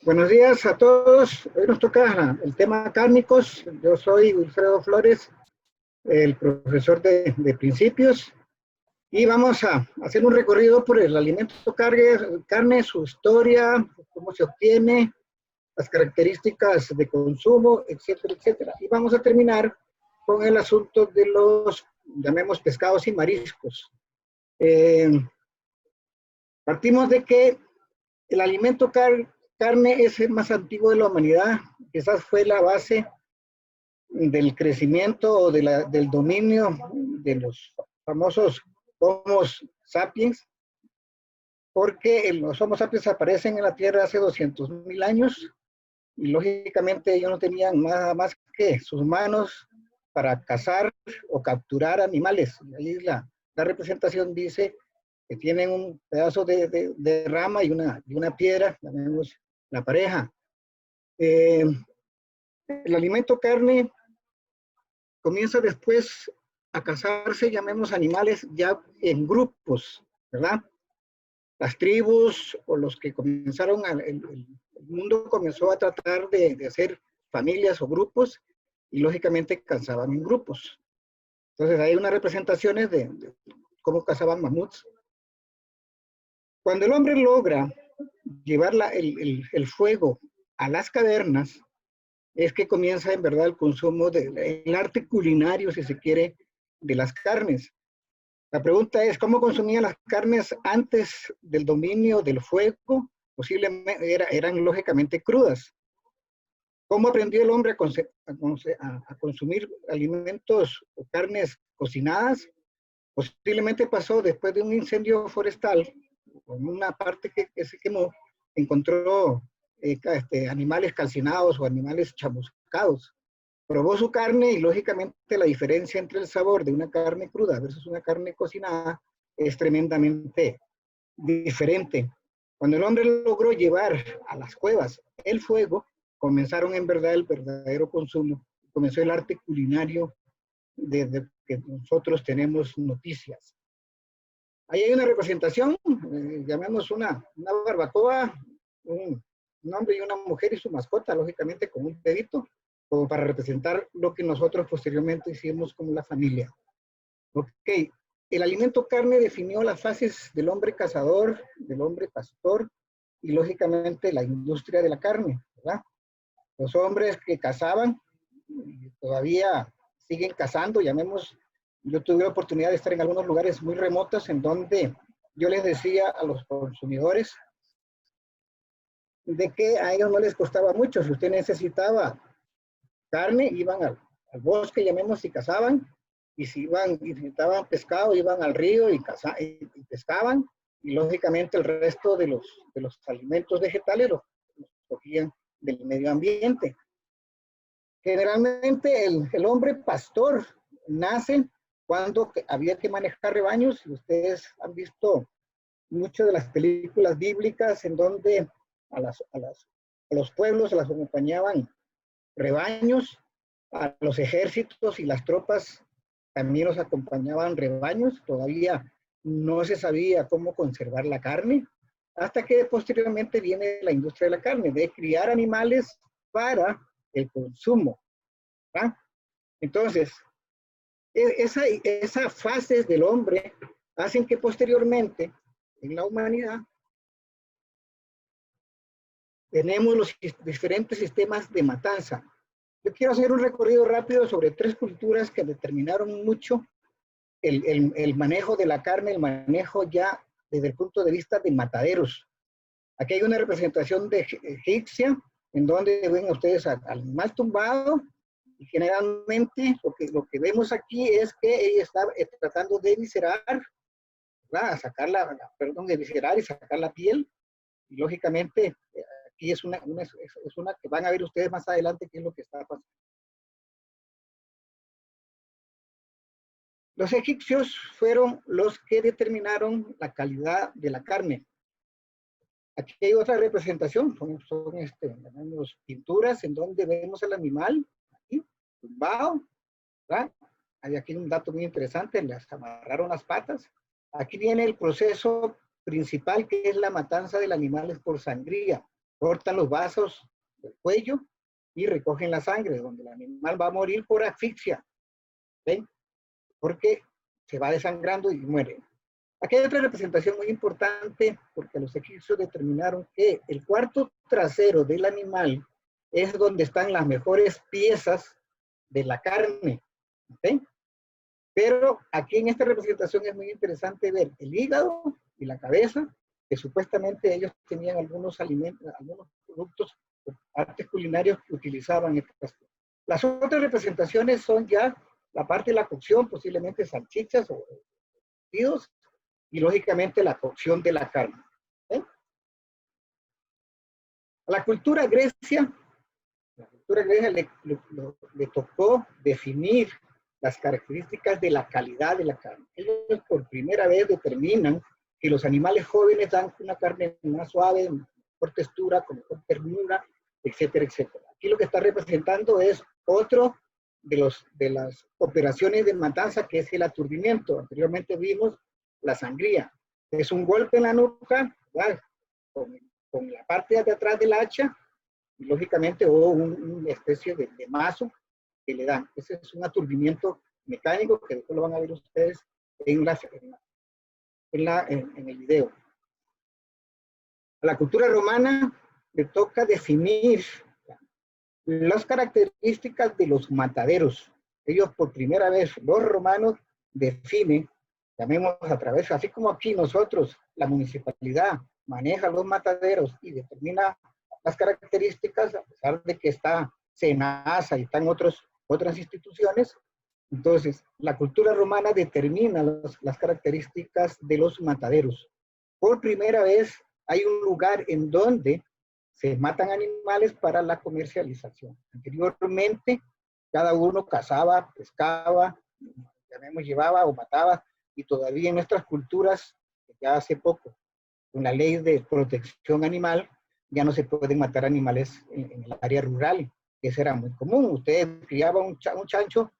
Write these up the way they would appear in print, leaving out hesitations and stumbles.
Buenos días a todos. Hoy nos toca el tema cárnicos. Yo soy Wilfredo Flores, el profesor de principios, y vamos a hacer un recorrido por el alimento carne, su historia, cómo se obtiene, las características de consumo, etcétera, etcétera. Y vamos a terminar con el asunto de los, llamemos, pescados y mariscos. Eh, Partimos de que el alimento carne es el más antiguo de la humanidad, quizás fue la base del crecimiento o del dominio de los famosos Homo sapiens, porque los Homo sapiens aparecen en la Tierra hace 200.000 años y lógicamente ellos no tenían nada más que sus manos para cazar o capturar animales. Ahí la representación dice que tienen un pedazo de rama y una piedra, llamemos la pareja. Eh, el alimento carne comienza después a cazarse, llamemos animales ya en grupos, ¿verdad? Las tribus o los que comenzaron, el mundo comenzó a tratar de hacer familias o grupos y lógicamente cazaban en grupos. Entonces hay unas representaciones de cómo cazaban mamuts. Cuando el hombre logra llevar el fuego a las cavernas, es que comienza en verdad el consumo del arte culinario, si se quiere, de las carnes. La pregunta es, ¿cómo consumían las carnes antes del dominio del fuego? Posiblemente eran lógicamente crudas. ¿Cómo aprendió el hombre a consumir alimentos o carnes cocinadas? Posiblemente pasó después de un incendio forestal, en una parte que se quemó, encontró animales calcinados o animales chamuscados. Probó su carne y lógicamente la diferencia entre el sabor de una carne cruda versus una carne cocinada es tremendamente diferente. Cuando el hombre logró llevar a las cuevas el fuego, comenzaron en verdad el verdadero consumo, comenzó el arte culinario desde que nosotros tenemos noticias. Ahí hay una representación, llamemos una barbacoa, un hombre y una mujer y su mascota, lógicamente con un dedito, como para representar lo que nosotros posteriormente hicimos como la familia. Ok, el alimento carne definió las fases del hombre cazador, del hombre pastor y lógicamente la industria de la carne, ¿verdad? Los hombres que cazaban todavía siguen cazando, llamemos, yo tuve la oportunidad de estar en algunos lugares muy remotos en donde yo les decía a los consumidores de que a ellos no les costaba mucho, si usted necesitaba carne, iban al bosque, llamemos, y cazaban, y si iban y necesitaban pescado, iban al río y pescaban, y lógicamente el resto de los alimentos vegetales los cogían del medio ambiente. Generalmente el hombre pastor nace cuando había que manejar rebaños, y ustedes han visto muchas de las películas bíblicas en donde a los pueblos las acompañaban rebaños, a los ejércitos y las tropas también los acompañaban rebaños, todavía no se sabía cómo conservar la carne, hasta que posteriormente viene la industria de la carne, de criar animales para el consumo, ¿verdad? Entonces, esa fase del hombre hacen que posteriormente en la humanidad tenemos los diferentes sistemas de matanza. Yo quiero hacer un recorrido rápido sobre tres culturas que determinaron mucho el manejo de la carne, el manejo ya desde el punto de vista de mataderos. Aquí hay una representación de egipcia, en donde ven ustedes al animal tumbado, y generalmente lo que vemos aquí es que ella está tratando de viscerar, ¿verdad? Perdón, de viscerar y sacar la piel, y lógicamente aquí es una que van a ver ustedes más adelante qué es lo que está pasando. Los egipcios fueron los que determinaron la calidad de la carne. Aquí hay otra representación, son pinturas en donde vemos al animal aquí, tumbado, ¿verdad? Hay aquí un dato muy interesante, les amarraron las patas. Aquí viene el proceso principal, que es la matanza del animal por sangría. cortan los vasos del cuello y recogen la sangre, donde el animal va a morir por asfixia, ¿ven? Porque se va desangrando y muere. Aquí hay otra representación muy importante, porque los egipcios determinaron que el cuarto trasero del animal es donde están las mejores piezas de la carne, ¿ok? Pero aquí en esta representación es muy interesante ver el hígado y la cabeza, que supuestamente ellos tenían algunos alimentos, algunos productos, artes culinarios que utilizaban estas. Las otras representaciones son ya la parte de la cocción, posiblemente salchichas o cocidos, y lógicamente la cocción de la carne. ¿Eh? A la cultura grecia le tocó definir las características de la calidad de la carne. Ellos por primera vez determinan que los animales jóvenes dan una carne más suave, mejor textura, con mejor ternura, etcétera, etcétera. Aquí lo que está representando es otro de las operaciones de matanza, que es el aturdimiento. Anteriormente vimos la sangría. Es un golpe en la nuca, con la parte de atrás del hacha, y lógicamente hubo una especie de mazo que le dan. Ese es un aturdimiento mecánico que después lo van a ver ustedes en el video. A la cultura romana le toca definir las características de los mataderos. Ellos por primera vez, los romanos, definen, llamemos a través, así como aquí nosotros, la municipalidad maneja los mataderos y determina las características, a pesar de que está SENASA y están otras instituciones. Entonces, la cultura romana determina las características de los mataderos. Por primera vez hay un lugar en donde se matan animales para la comercialización. Anteriormente, cada uno cazaba, pescaba, llevaba o mataba, y todavía en nuestras culturas, ya hace poco, con la ley de protección animal, ya no se pueden matar animales en el área rural, que eso era muy común. Ustedes criaban un chancho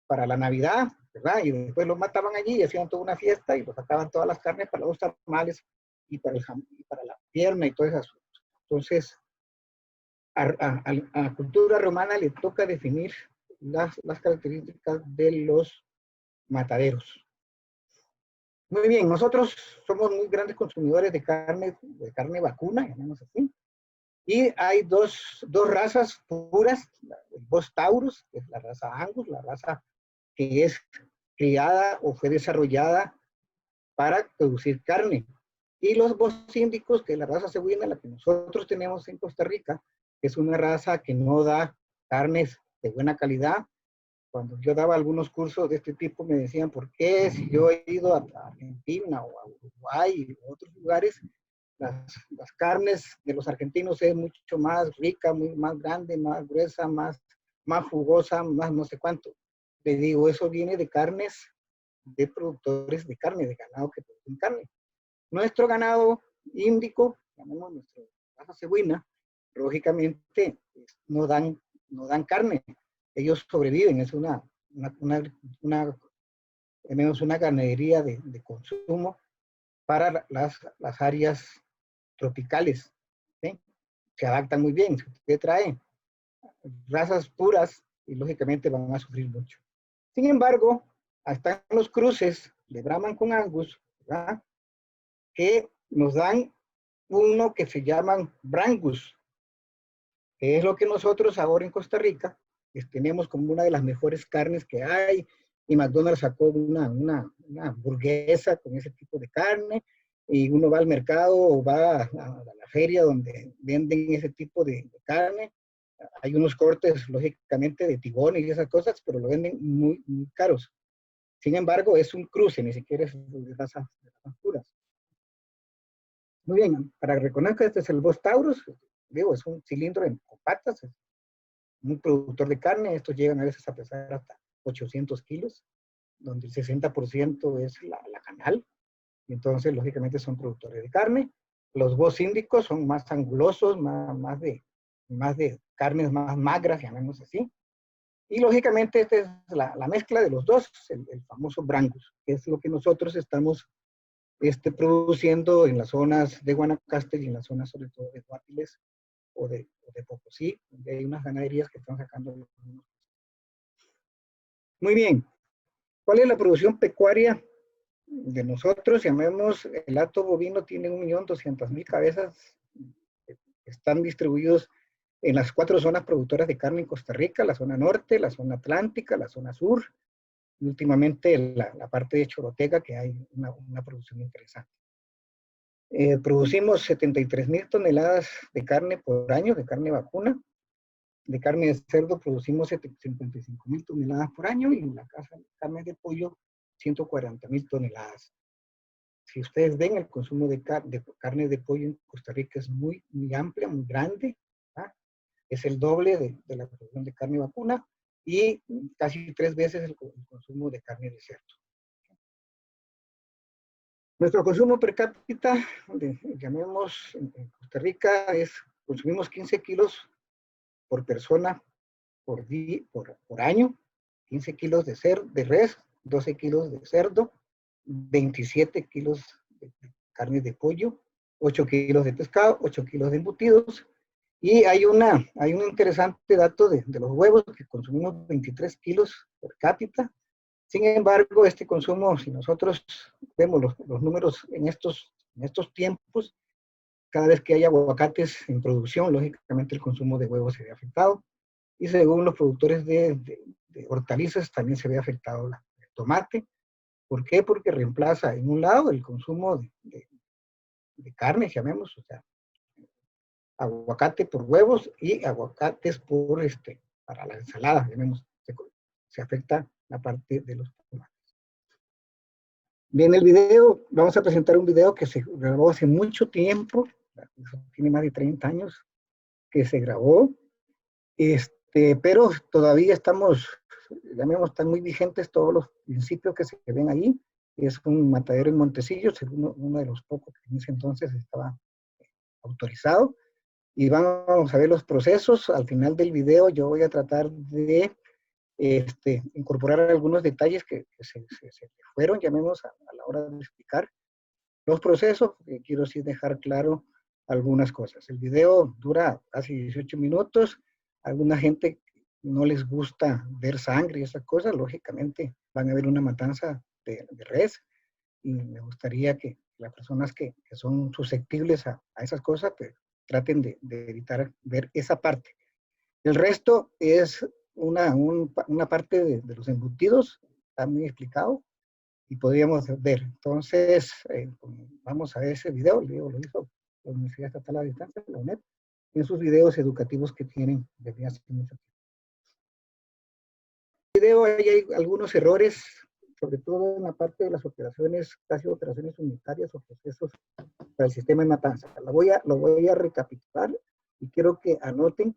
para la Navidad, ¿verdad? Y después lo mataban allí y hacían toda una fiesta y lo sacaban todas las carnes para los tamales y para la pierna y todo eso. Entonces, a la cultura romana le toca definir las características de los mataderos. Muy bien, nosotros somos muy grandes consumidores de carne vacuna, llamamos así. Y hay dos razas puras, el Bos Taurus, que es la raza Angus, la raza que es criada o fue desarrollada para producir carne. Y los Bos Índicos, que es la raza cebuina, la que nosotros tenemos en Costa Rica, que es una raza que no da carnes de buena calidad. Cuando yo daba algunos cursos de este tipo, me decían, ¿por qué si yo he ido a Argentina o a Uruguay o a otros lugares, las carnes de los argentinos es mucho más rica, más grande, más gruesa, más jugosa, más no sé cuánto? Le digo, eso viene de carnes, de productores de carne, de ganado que producen carne. Nuestro ganado índico, llamamos nuestra raza cebuina, lógicamente no dan carne. Ellos sobreviven, es una ganadería de consumo para las áreas tropicales. ¿Sí? Se adaptan muy bien. Si usted trae razas puras, y lógicamente van a sufrir mucho. Sin embargo, están los cruces de Brahman con Angus, ¿verdad? Que nos dan uno que se llaman Brangus, que es lo que nosotros ahora en Costa Rica tenemos como una de las mejores carnes que hay, y McDonald's sacó una hamburguesa con ese tipo de carne, y uno va al mercado o va a la feria donde venden ese tipo de carne. Hay unos cortes, lógicamente, de tibones y esas cosas, pero lo venden muy, muy caros. Sin embargo, es un cruce, ni siquiera es de razas puras. Muy bien, para que reconozca, este es el Bos Taurus, digo, es un cilindro con patas, es un productor de carne. Estos llegan a veces a pesar hasta 800 kilos, donde el 60% es la canal, y entonces lógicamente son productores de carne. Los Bos Índicos son más angulosos, más de carnes más magras, llamemos así. Y lógicamente esta es la mezcla de los dos, el famoso Brangus, que es lo que nosotros estamos produciendo en las zonas de Guanacaste y en las zonas sobre todo de Guapiles, o de Pocosí, donde hay unas ganaderías que están sacando. Muy bien, ¿cuál es la producción pecuaria de nosotros? Llamemos, el hato bovino tiene 1.200.000 cabezas, están distribuidos en las 4 zonas productoras de carne en Costa Rica, la zona norte, la zona atlántica, la zona sur, y últimamente la parte de Choroteca, que hay una producción interesante. Producimos 73.000 toneladas de carne por año, de carne vacuna. De carne de cerdo producimos 55.000 toneladas por año, y en la carne de pollo 140.000 toneladas. Si ustedes ven, el consumo de carne de pollo en Costa Rica es muy, muy amplia, muy grande. ¿Ah? Es el doble de la producción de carne vacuna y casi 3 veces el consumo de carne de cerdo. Nuestro consumo per cápita, llamemos en Costa Rica, consumimos 15 kilos por persona por año, 15 kilos de res, 12 kilos de cerdo, 27 kilos de carne de pollo, 8 kilos de pescado, 8 kilos de embutidos. Y hay un interesante dato de los huevos, que consumimos 23 kilos per cápita. Sin embargo, este consumo, si nosotros vemos los números en estos tiempos, cada vez que hay aguacates en producción, lógicamente el consumo de huevos se ve afectado. Y según los productores de hortalizas, también se ve afectado el tomate. ¿Por qué? Porque reemplaza, en un lado, el consumo de carne, llamemos, o sea, aguacate por huevos y aguacates para la ensalada, llamemos, se afecta la parte de los tomates. Bien, el video, vamos a presentar un video que se grabó hace mucho tiempo, tiene más de 30 años que se grabó, pero todavía están muy vigentes todos los principios que se ven ahí. Es un matadero en Montecillos, uno de los pocos que en ese entonces estaba autorizado. Y vamos a ver los procesos. Al final del video yo voy a tratar de incorporar algunos detalles que se fueron, llamemos, a la hora de explicar los procesos. Quiero sí dejar claro algunas cosas. El video dura casi 18 minutos. Alguna gente no les gusta ver sangre y esas cosas. Lógicamente van a ver una matanza de res, y me gustaría que las personas que son susceptibles a esas cosas, pues traten de evitar ver esa parte. El resto es una parte de los embutidos, está muy explicado y podríamos ver. Entonces, vamos a ver ese video. El video lo hizo la Universidad Estatal a Distancia, la UNED, en sus videos educativos que tienen desde hace mucho tiempo. En el video hay algunos errores, sobre todo en la parte de las operaciones, casi operaciones unitarias o procesos para el sistema de matanza. Lo voy a recapitular y quiero que anoten.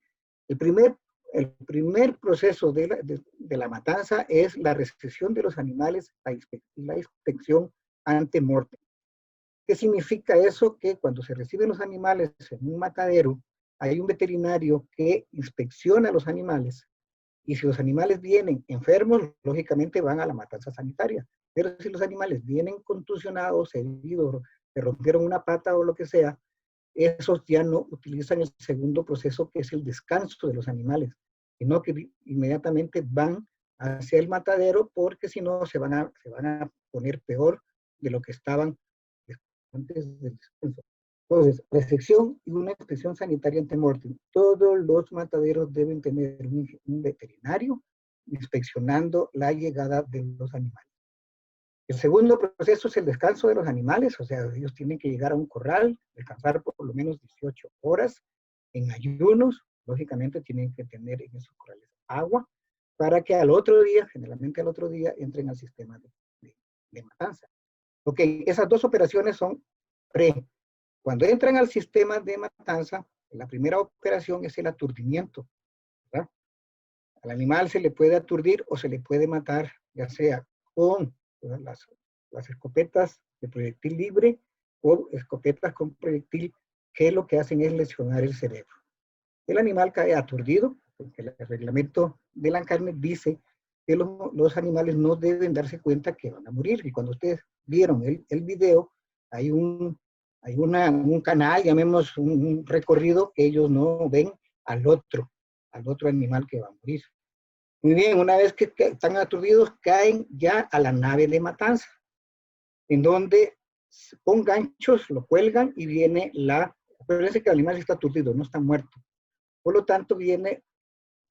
El primer proceso de la matanza es la restricción de los animales y la inspección ante mortem. ¿Qué significa eso? Que cuando se reciben los animales en un matadero, hay un veterinario que inspecciona los animales, y si los animales vienen enfermos, lógicamente van a la matanza sanitaria. Pero si los animales vienen contusionados, heridos, se rompieron una pata o lo que sea, esos ya no utilizan el segundo proceso, que es el descanso de los animales, sino que inmediatamente van hacia el matadero, porque si no se van a poner peor de lo que estaban antes del descanso. Entonces, restricción y una inspección sanitaria ante mortem. Todos los mataderos deben tener un veterinario inspeccionando la llegada de los animales. El segundo proceso es el descanso de los animales, o sea, ellos tienen que llegar a un corral, descansar por lo menos 18 horas en ayunos. Lógicamente tienen que tener en esos corrales agua, para que al otro día, generalmente al otro día, entren al sistema de matanza. Ok, esas dos operaciones son pre. Cuando entran al sistema de matanza, la primera operación es el aturdimiento, ¿verdad? Al animal se le puede aturdir o se le puede matar, ya sea con las escopetas de proyectil libre o escopetas con proyectil, que lo que hacen es lesionar el cerebro. El animal cae aturdido, porque el reglamento de la carne dice que los animales no deben darse cuenta que van a morir. Y cuando ustedes vieron el video, hay un Hay un canal, llamemos un recorrido que ellos no ven al otro animal que va a morir. Muy bien, una vez que están aturdidos, caen ya a la nave de matanza, en donde con ganchos lo cuelgan y viene acuérdense que el animal está aturdido, no está muerto. Por lo tanto, viene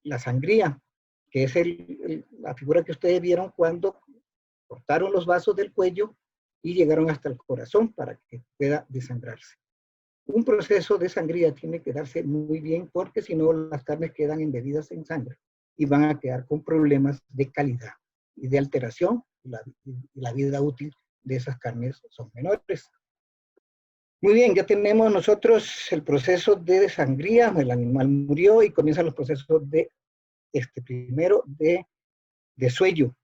la sangría, que es la figura que ustedes vieron cuando cortaron los vasos del cuello y llegaron hasta el corazón para que pueda desangrarse. Un proceso de sangría tiene que darse muy bien porque si no las carnes quedan embebidas en sangre y van a quedar con problemas de calidad y de alteración, y la vida útil de esas carnes son menores. Muy bien, ya tenemos nosotros el proceso de desangría, el animal murió y comienzan los procesos de, primero, de suello,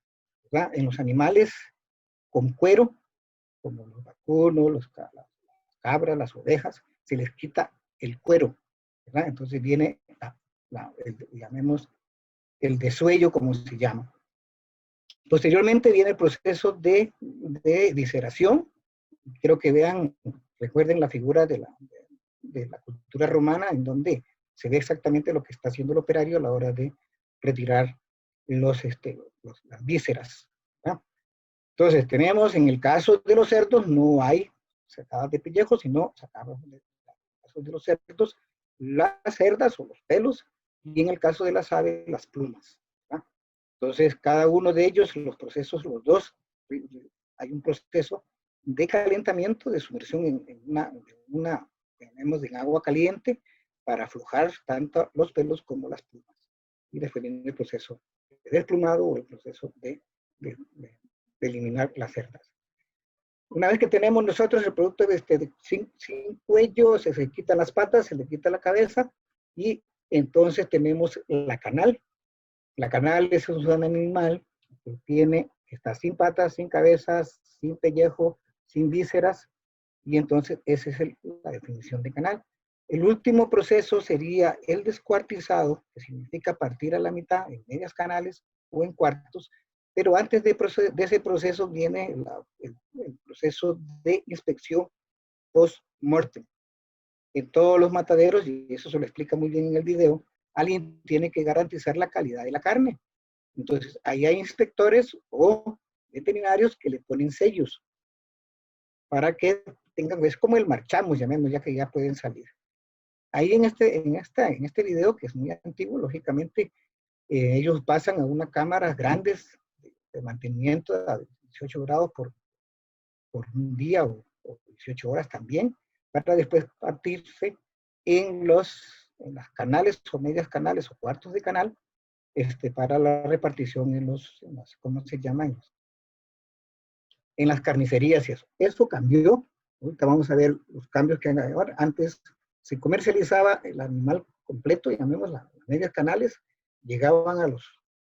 ¿verdad? En los animales con cuero, como los vacunos, las cabras, las ovejas, se les quita el cuero, ¿verdad? Entonces viene, llamemos, el desuello, como se llama. Posteriormente viene el proceso de visceración. Quiero que vean, recuerden la figura de la cultura romana, en donde se ve exactamente lo que está haciendo el operario a la hora de retirar las vísceras, ¿verdad? Entonces, tenemos, en el caso de los cerdos, no hay sacadas de pellejo, sino sacadas en el caso de los cerdos, las cerdas o los pelos, y en el caso de las aves, las plumas, ¿verdad? Entonces, cada uno de ellos, los procesos, los dos, hay un proceso de calentamiento, de sumersión tenemos en agua caliente para aflojar tanto los pelos como las plumas. Y después viene el proceso de desplumado o el proceso de eliminar las cerdas. Una vez que tenemos nosotros el producto sin cuello, se quitan las patas, se le quita la cabeza y entonces tenemos la canal. La canal es un animal que está sin patas, sin cabezas, sin pellejo, sin vísceras, y entonces esa es la definición de canal. El último proceso sería el descuartizado, que significa partir a la mitad en medias canales o en cuartos, pero antes de ese proceso viene el proceso de inspección post-mortem. En todos los mataderos, y eso se lo explica muy bien en el video, alguien tiene que garantizar la calidad de la carne. Entonces, ahí hay inspectores o veterinarios que le ponen sellos para que tengan, es como el marchamos, llamemos, ya que ya pueden salir. Ahí en este video, que es muy antiguo, lógicamente, ellos pasan a unas cámaras grandes de mantenimiento a 18 grados por un día o 18 horas también, para después partirse en las canales o medias canales o cuartos de canal, para la repartición en las, ¿cómo se llama? En las carnicerías y eso. Eso cambió. Ahorita vamos a ver los cambios que han ahora. Antes se comercializaba el animal completo, llamemos las medias canales, llegaban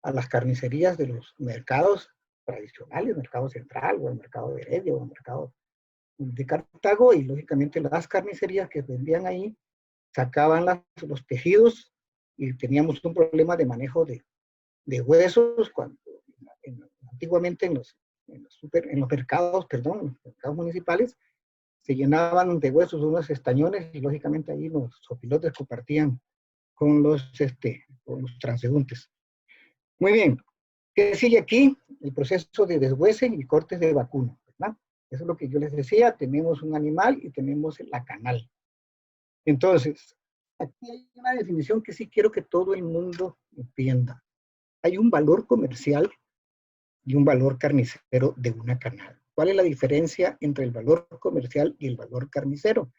a las carnicerías de los mercados tradicionales, mercado central, o el mercado de Heredia, o el mercado de Cartago, y lógicamente las carnicerías que vendían ahí sacaban los tejidos y teníamos un problema de manejo de huesos cuando antiguamente en los mercados, perdón, en los mercados municipales, se llenaban de huesos unos estañones y lógicamente ahí los sopilotes compartían con los transeúntes. Muy bien, ¿qué sigue aquí? El proceso de deshuese y cortes de vacuno, ¿verdad? Eso es lo que yo les decía, tenemos un animal y tenemos la canal. Entonces, aquí hay una definición que sí quiero que todo el mundo entienda. Hay un valor comercial y un valor carnicero de una canal. ¿Cuál es la diferencia entre el valor comercial y el valor carnicero?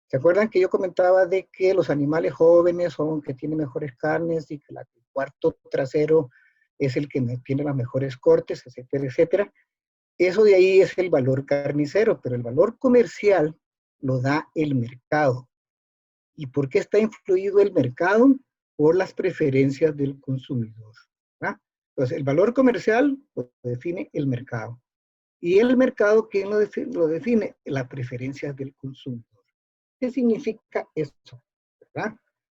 ¿Se acuerdan que yo comentaba de que los animales jóvenes son que tienen mejores carnes y que el cuarto trasero es el que tiene las mejores cortes, etcétera, etcétera? Eso de ahí es el valor carnicero, pero el valor comercial lo da el mercado. ¿Y por qué está influido el mercado? Por las preferencias del consumidor, ¿verdad? Entonces, el valor comercial lo define el mercado. ¿Y el mercado quién lo define? Las preferencias del consumidor. ¿Qué significa eso? ¿Verdad?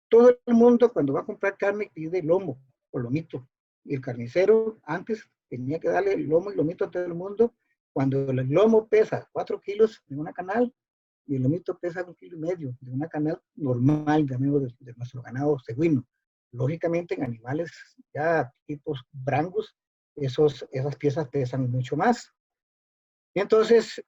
Todo el mundo cuando va a comprar carne pide lomo o lomito. Y el carnicero antes tenía que darle lomo y lomito a todo el mundo. Cuando el lomo pesa 4 kilos en una canal, y el lomito pesa 1,5 kilos de una canal normal, de nuestro ganado cebuino. Lógicamente en animales ya tipos brangus, esas piezas pesan mucho más. Y entonces,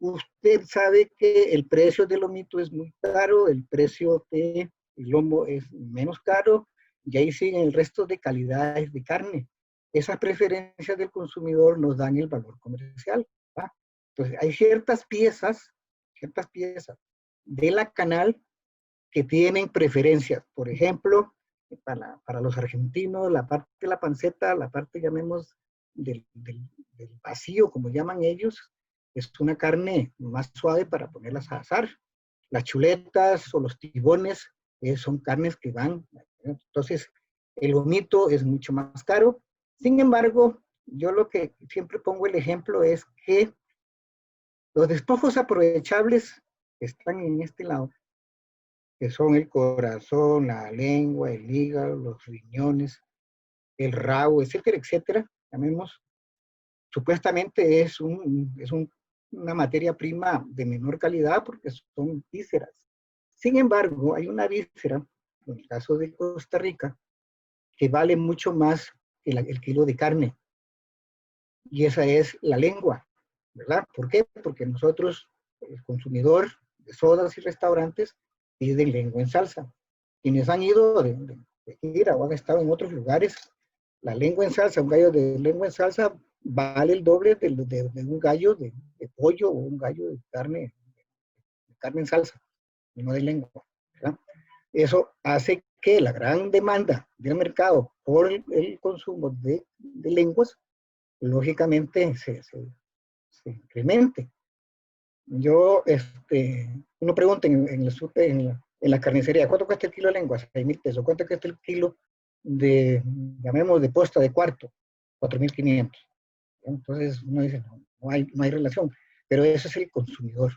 usted sabe que el precio del lomito es muy caro, el precio del lomo es menos caro, y ahí siguen el resto de calidades de carne. Esas preferencias del consumidor nos dan el valor comercial, ¿va? Entonces, hay ciertas piezas de la canal que tienen preferencias. Por ejemplo, para los argentinos, la parte de la panceta, la parte, llamemos, del vacío, como llaman ellos, es una carne más suave para ponerlas a asar. Las chuletas o los tibones son carnes que van. Entonces, el lomito es mucho más caro. Sin embargo, yo lo que siempre pongo el ejemplo es que los despojos aprovechables que están en este lado, que son el corazón, la lengua, el hígado, los riñones, el rabo, etcétera, etcétera, llamemos, supuestamente una materia prima de menor calidad porque son vísceras. Sin embargo, hay una víscera, en el caso de Costa Rica, que vale mucho más que el kilo de carne, y esa es la lengua, ¿verdad? ¿Por qué? Porque nosotros, el consumidor de sodas y restaurantes, piden lengua en salsa. Quienes han ido de gira o han estado en otros lugares, la lengua en salsa, un gallo de lengua en salsa vale el doble de un gallo de pollo o un gallo de carne en salsa, no de lengua, ¿verdad? Eso hace que la gran demanda del mercado por el consumo de lenguas, lógicamente, se incremente. Uno pregunta en la carnicería, ¿cuánto cuesta el kilo de lengua? 6,000 pesos. ¿Cuánto cuesta el kilo llamemos, de posta de cuarto? 4,500. Entonces uno dice, no hay relación, pero ese es el consumidor.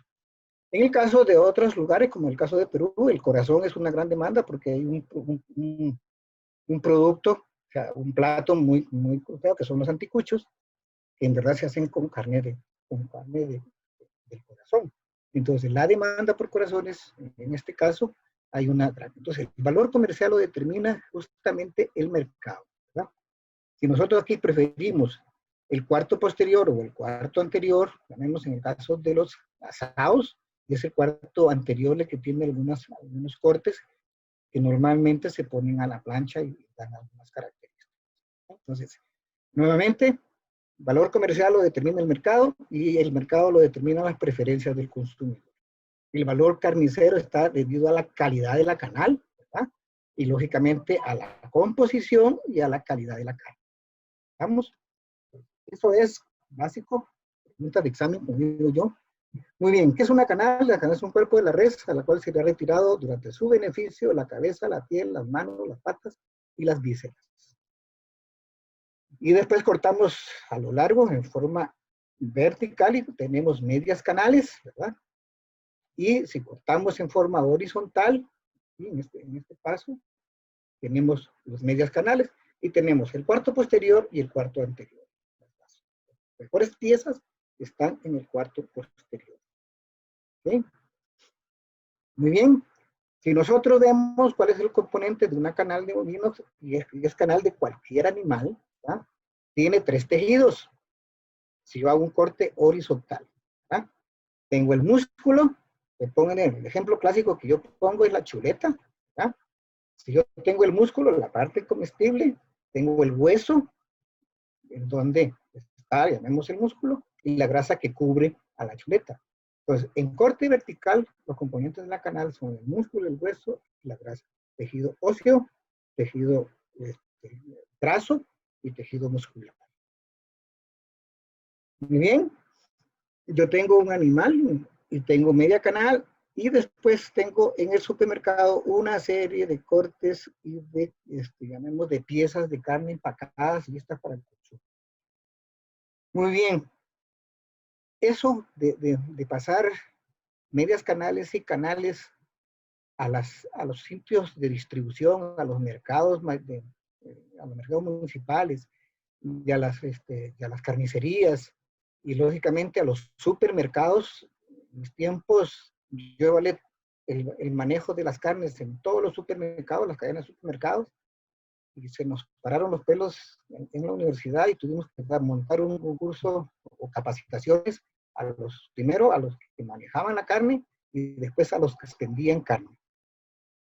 En el caso de otros lugares, como el caso de Perú, el corazón es una gran demanda porque hay un producto, o sea, un plato muy, muy costoso, que son los anticuchos, que en verdad se hacen con carne del corazón. Entonces, la demanda por corazones, en este caso, hay una gran. Entonces, el valor comercial lo determina justamente el mercado, ¿verdad? Si nosotros aquí preferimos el cuarto posterior o el cuarto anterior, llamemos en el caso de los asados, y es el cuarto anterior el que tiene algunos cortes que normalmente se ponen a la plancha y dan algunas características. Entonces, nuevamente, valor comercial lo determina el mercado y el mercado lo determina las preferencias del consumidor. El valor carnicero está debido a la calidad de la canal, ¿verdad? Y lógicamente a la composición y a la calidad de la carne. ¿Vamos? Eso es básico, pregunta de examen, como digo yo. Muy bien, ¿qué es una canal? La canal es un cuerpo de la res a la cual se le ha retirado durante su beneficio la cabeza, la piel, las manos, las patas y las vísceras. Y después cortamos a lo largo en forma vertical y tenemos medias canales, ¿verdad? Y si cortamos en forma horizontal, ¿sí? en este paso, tenemos los medias canales y tenemos el cuarto posterior y el cuarto anterior. Las mejores piezas están en el cuarto posterior. ¿Sí? Muy bien. Si nosotros vemos cuál es el componente de una canal de bovinos, y es canal de cualquier animal, ¿verdad? Tiene 3 tejidos. Si yo hago un corte horizontal, ¿verdad? Tengo el músculo, le pongo el ejemplo clásico que yo pongo es la chuleta, ¿verdad? Si yo tengo el músculo, la parte comestible, tengo el hueso, en donde está, llamemos el músculo, y la grasa que cubre a la chuleta. Entonces, en corte vertical, los componentes de la canal son el músculo, el hueso y la grasa. Tejido óseo, tejido graso y tejido muscular. Muy bien, yo tengo un animal y tengo media canal y después tengo en el supermercado una serie de cortes y llamemos de piezas de carne empacadas listas para el consumo. Muy bien, eso de pasar medias canales y canales a los sitios de distribución, a los mercados, a los mercados municipales y a las carnicerías y lógicamente a los supermercados. En mis tiempos yo evalué el manejo de las carnes en todos los supermercados, las cadenas de supermercados, y se nos pararon los pelos en la universidad y tuvimos que montar un curso o capacitaciones primero a los que manejaban la carne y después a los que vendían carne.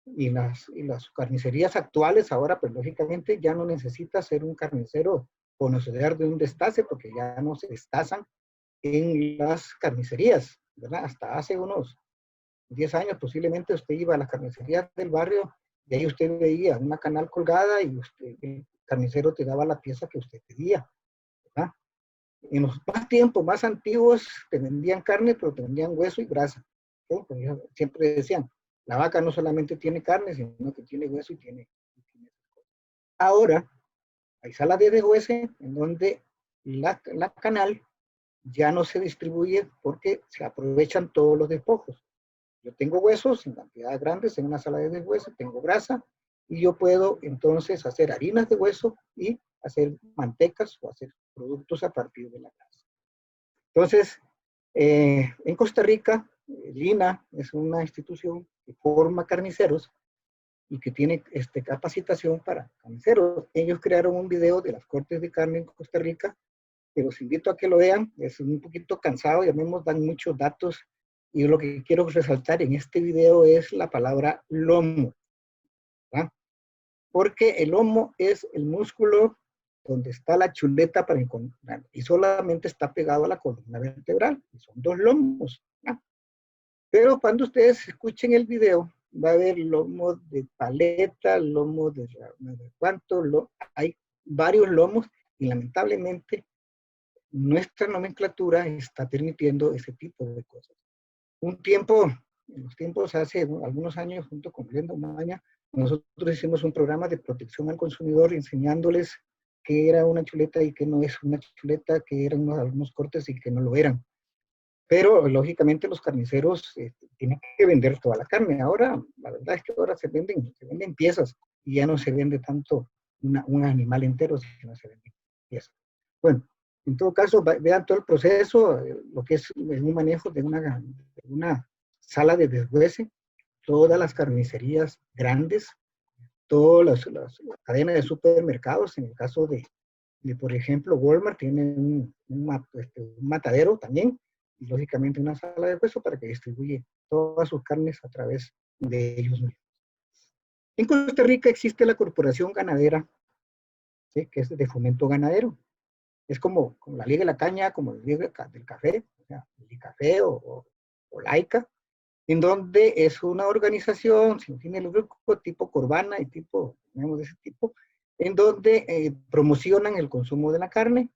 Y las carnicerías actuales ahora, pues lógicamente ya no necesita ser un carnicero conocedor de un destace, porque ya no se destazan en las carnicerías, ¿verdad? Hasta hace unos 10 años posiblemente usted iba a las carnicerías del barrio y ahí usted veía una canal colgada y el carnicero te daba la pieza que usted pedía, ¿verdad? En los más tiempos más antiguos te vendían carne, pero te vendían hueso y grasa, ¿sí? Pues siempre decían, la vaca no solamente tiene carne, sino que tiene hueso y tiene. Ahora hay salas de deshuese en donde la canal ya no se distribuye porque se aprovechan todos los despojos. Yo tengo huesos en cantidades grandes en una sala de deshueso, tengo grasa, y yo puedo entonces hacer harinas de hueso y hacer mantecas o hacer productos a partir de la grasa. Entonces, en Costa Rica, Lina es una institución que forma carniceros y que tiene capacitación para carniceros. Ellos crearon un video de las cortes de carne en Costa Rica, que los invito a que lo vean. Es un poquito cansado, ya mismo dan muchos datos, y lo que quiero resaltar en este video es la palabra lomo, ¿verdad? Porque el lomo es el músculo donde está la chuleta para encontrar, y solamente está pegado a la columna vertebral, y son dos lomos, ¿verdad? Pero cuando ustedes escuchen el video, va a haber lomo de paleta, lomo de cuánto, hay varios lomos, y lamentablemente nuestra nomenclatura está permitiendo ese tipo de cosas. Un tiempo, en los tiempos hace algunos años, junto con Glenda Umaña, nosotros hicimos un programa de protección al consumidor enseñándoles qué era una chuleta y qué no es una chuleta, qué eran algunos cortes y qué no lo eran. Pero lógicamente los carniceros tienen que vender toda la carne. Ahora, la verdad es que ahora se venden piezas y ya no se vende tanto un animal entero, sino se venden piezas. Bueno, en todo caso, vean todo el proceso, lo que es un manejo de una sala de deshuese, todas las carnicerías grandes, todas las cadenas de supermercados, en el caso de por ejemplo, Walmart tiene un matadero también, y lógicamente una sala de hueso para que distribuye todas sus carnes a través de ellos mismos. En Costa Rica existe la Corporación Ganadera, ¿sí?, que es de fomento ganadero. Es como la Liga de la Caña, como la Liga del Café, o sea, el Café o Laica, en donde es una organización sin fines de lucro tipo Corbana y digamos, de ese tipo, en donde promocionan el consumo de la carne,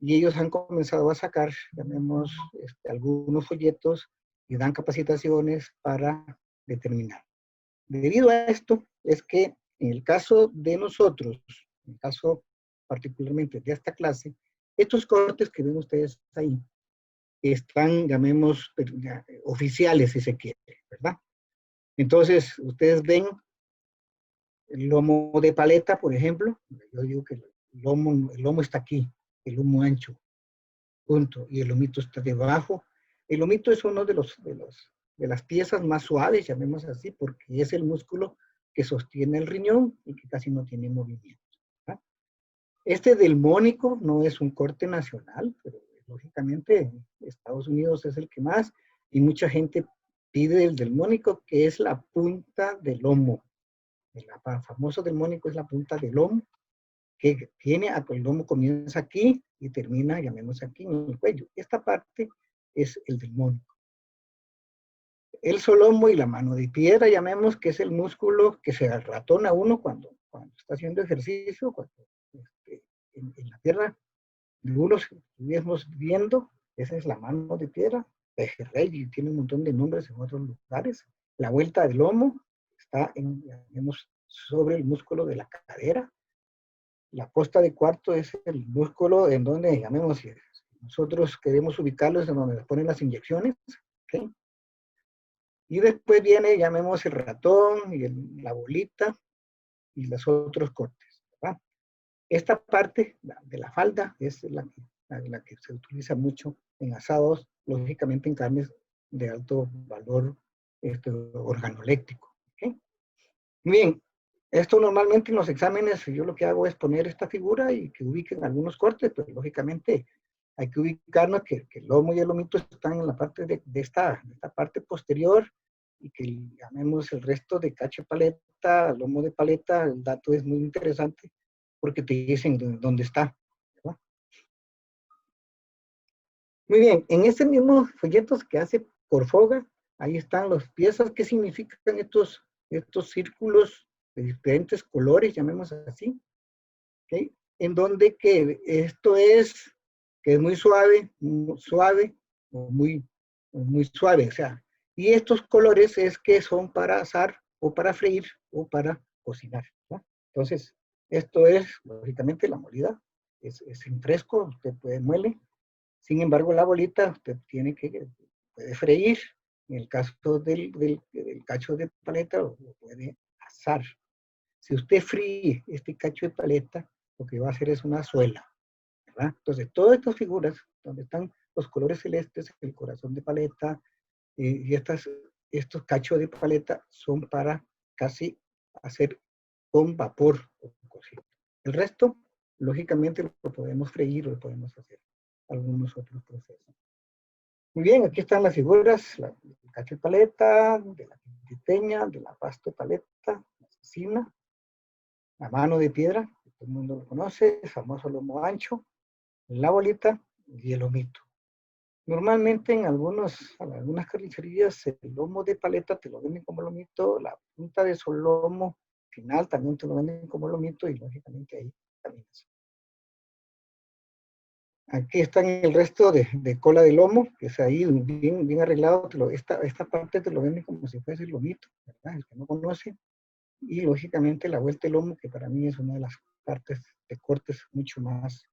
y ellos han comenzado a sacar, llamemos, algunos folletos y dan capacitaciones para determinar. Debido a esto, es que en el caso de nosotros, en el caso particularmente de esta clase, estos cortes que ven ustedes ahí, están, llamemos, oficiales si se quiere, ¿verdad? Entonces, ustedes ven el lomo de paleta, por ejemplo. Yo digo que el lomo está aquí, el lomo ancho, punto, y el lomito está debajo. El lomito es uno de las piezas más suaves, llamemos así, porque es el músculo que sostiene el riñón y que casi no tiene movimiento, ¿verdad? Este del mónico no es un corte nacional, pero lógicamente Estados Unidos es el que más, y mucha gente pide el del mónico, que es la punta del lomo. El famoso del mónico es la punta del lomo, que tiene, el lomo comienza aquí y termina, llamemos aquí, en el cuello. Esta parte es el del mónico. El solomo y la mano de piedra, llamemos, que es el músculo que se ratona uno cuando está haciendo ejercicio, cuando en la tierra de uno estuviésemos viendo. Esa es la mano de piedra. Pejerrey, y tiene un montón de nombres en otros lugares. La vuelta del lomo está llamemos, sobre el músculo de la cadera. La costa de cuarto es el músculo en donde, llamemos, si nosotros queremos ubicarlos, en donde nos ponen las inyecciones, ¿okay? Y después viene, llamemos, el ratón y la bolita y los otros cortes, ¿verdad? Esta parte de la falda es la que se utiliza mucho en asados, lógicamente en carnes de alto valor organoléctrico. ¿Okay? Muy bien, esto normalmente en los exámenes yo lo que hago es poner esta figura y que ubiquen algunos cortes, pero lógicamente hay que ubicarnos que el lomo y el lomito están en la parte de esta parte posterior y que llamemos el resto de cacho de paleta, lomo de paleta, el dato es muy interesante porque te dicen dónde está, ¿verdad? Muy bien, en ese mismo folleto que hace Corfoga, ahí están las piezas. ¿Qué significan estos círculos de diferentes colores, llamemos así? ¿Okay? En donde que esto es, que es muy suave, o muy suave, o sea, y estos colores es que son para asar, o para freír, o para cocinar, ¿no? Entonces, esto es, lógicamente, la molida, es en fresco, usted puede muele, sin embargo, la bolita usted puede freír, en el caso del cacho de paleta, lo puede asar. Si usted fríe este cacho de paleta, lo que va a hacer es una suela, ¿verdad? Entonces, todas estas figuras, donde están los colores celestes, el corazón de paleta, y estos cachos de paleta son para casi hacer con vapor o cocido. El resto, lógicamente, lo podemos freír o lo podemos hacer algunos otros procesos. Muy bien, aquí están las figuras, el cacho de paleta, de la quinteña, de la pasta de paleta, la asesina, la mano de piedra, que todo el mundo lo conoce, el famoso lomo ancho, la bolita y el lomito. Normalmente en algunas carnicerías el lomo de paleta te lo venden como lomito, la punta de solomo final también te lo venden como lomito y lógicamente ahí también es. Aquí están el resto de cola de lomo, que es ahí bien arreglado. Esta parte te lo venden como si fuese el lomito, ¿verdad? El que no conoce. Y lógicamente la vuelta del lomo, que para mí es una de las partes de cortes mucho más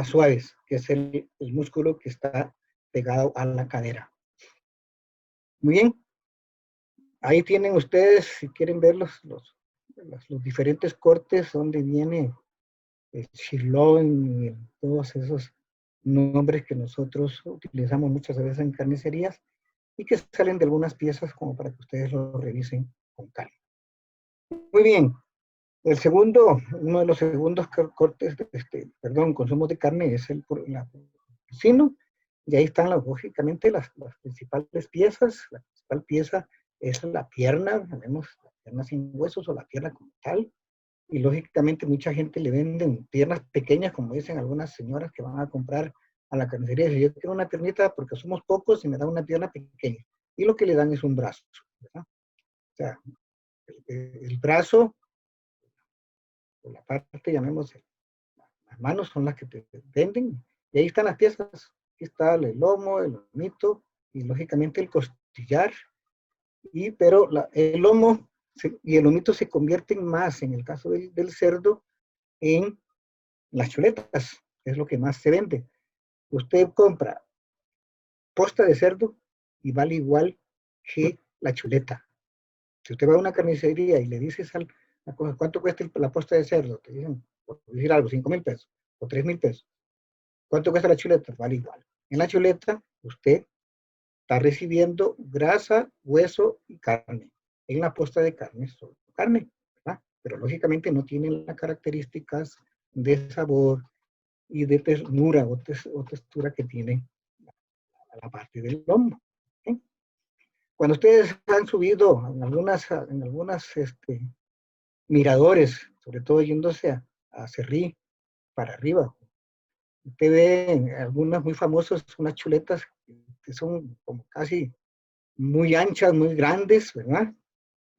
suaves, que es el músculo que está pegado a la cadera. Muy bien, ahí tienen ustedes, si quieren ver los diferentes cortes, donde viene el sirloin y todos esos nombres que nosotros utilizamos muchas veces en carnicerías y que salen de algunas piezas como para que ustedes lo revisen con calma. Muy bien, uno de los segundos cortes, consumos de carne es el porcino, y ahí están lógicamente las principales piezas. La principal pieza es la pierna, tenemos la pierna sin huesos o la pierna como tal, y lógicamente mucha gente le venden piernas pequeñas, como dicen algunas señoras que van a comprar a la carnicería, y dicen, yo quiero una piernita porque somos pocos y me da una pierna pequeña, y lo que le dan es un brazo, ¿verdad? O sea, el brazo, o la parte, llamemos, las manos son las que te venden, y ahí están las piezas. Aquí está el lomo, el lomito, y lógicamente el costillar, pero el lomo y el lomito se convierten más, en el caso del cerdo, en las chuletas, es lo que más se vende. Usted compra posta de cerdo y vale igual que la chuleta. Si usted va a una carnicería y le dices ¿cuánto cuesta la posta de cerdo? Te dicen, por decir algo, 5,000 pesos o 3,000 pesos. ¿Cuánto cuesta la chuleta? Vale igual. En la chuleta, usted está recibiendo grasa, hueso y carne. En la posta de carne, solo carne, ¿verdad? Pero lógicamente no tienen las características de sabor y de ternura o textura que tiene la parte del lomo. ¿Okay? Cuando ustedes han subido en algunas miradores, sobre todo yéndose a Cerrí, para arriba, usted ve en algunas muy famosas unas chuletas que son como casi muy anchas, muy grandes, ¿verdad?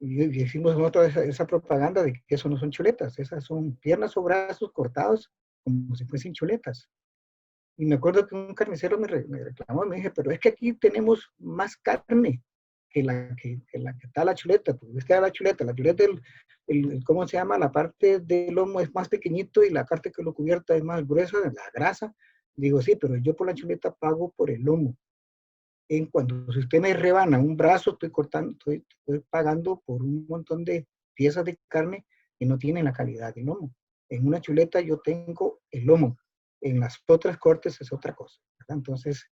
Y hicimos nosotros esa propaganda de que eso no son chuletas, esas son piernas o brazos cortados como si fuesen chuletas. Y me acuerdo que un carnicero me reclamó, me dije, pero es que aquí tenemos más carne que está la chuleta, porque está la chuleta, ¿cómo se llama? La parte del lomo es más pequeñito y la parte que lo cubierta es más gruesa, la grasa. Digo, sí, pero yo por la chuleta pago por el lomo. Si usted me rebana un brazo, estoy pagando por un montón de piezas de carne que no tienen la calidad del lomo. En una chuleta yo tengo el lomo, en las otras cortes es otra cosa, ¿verdad? Entonces,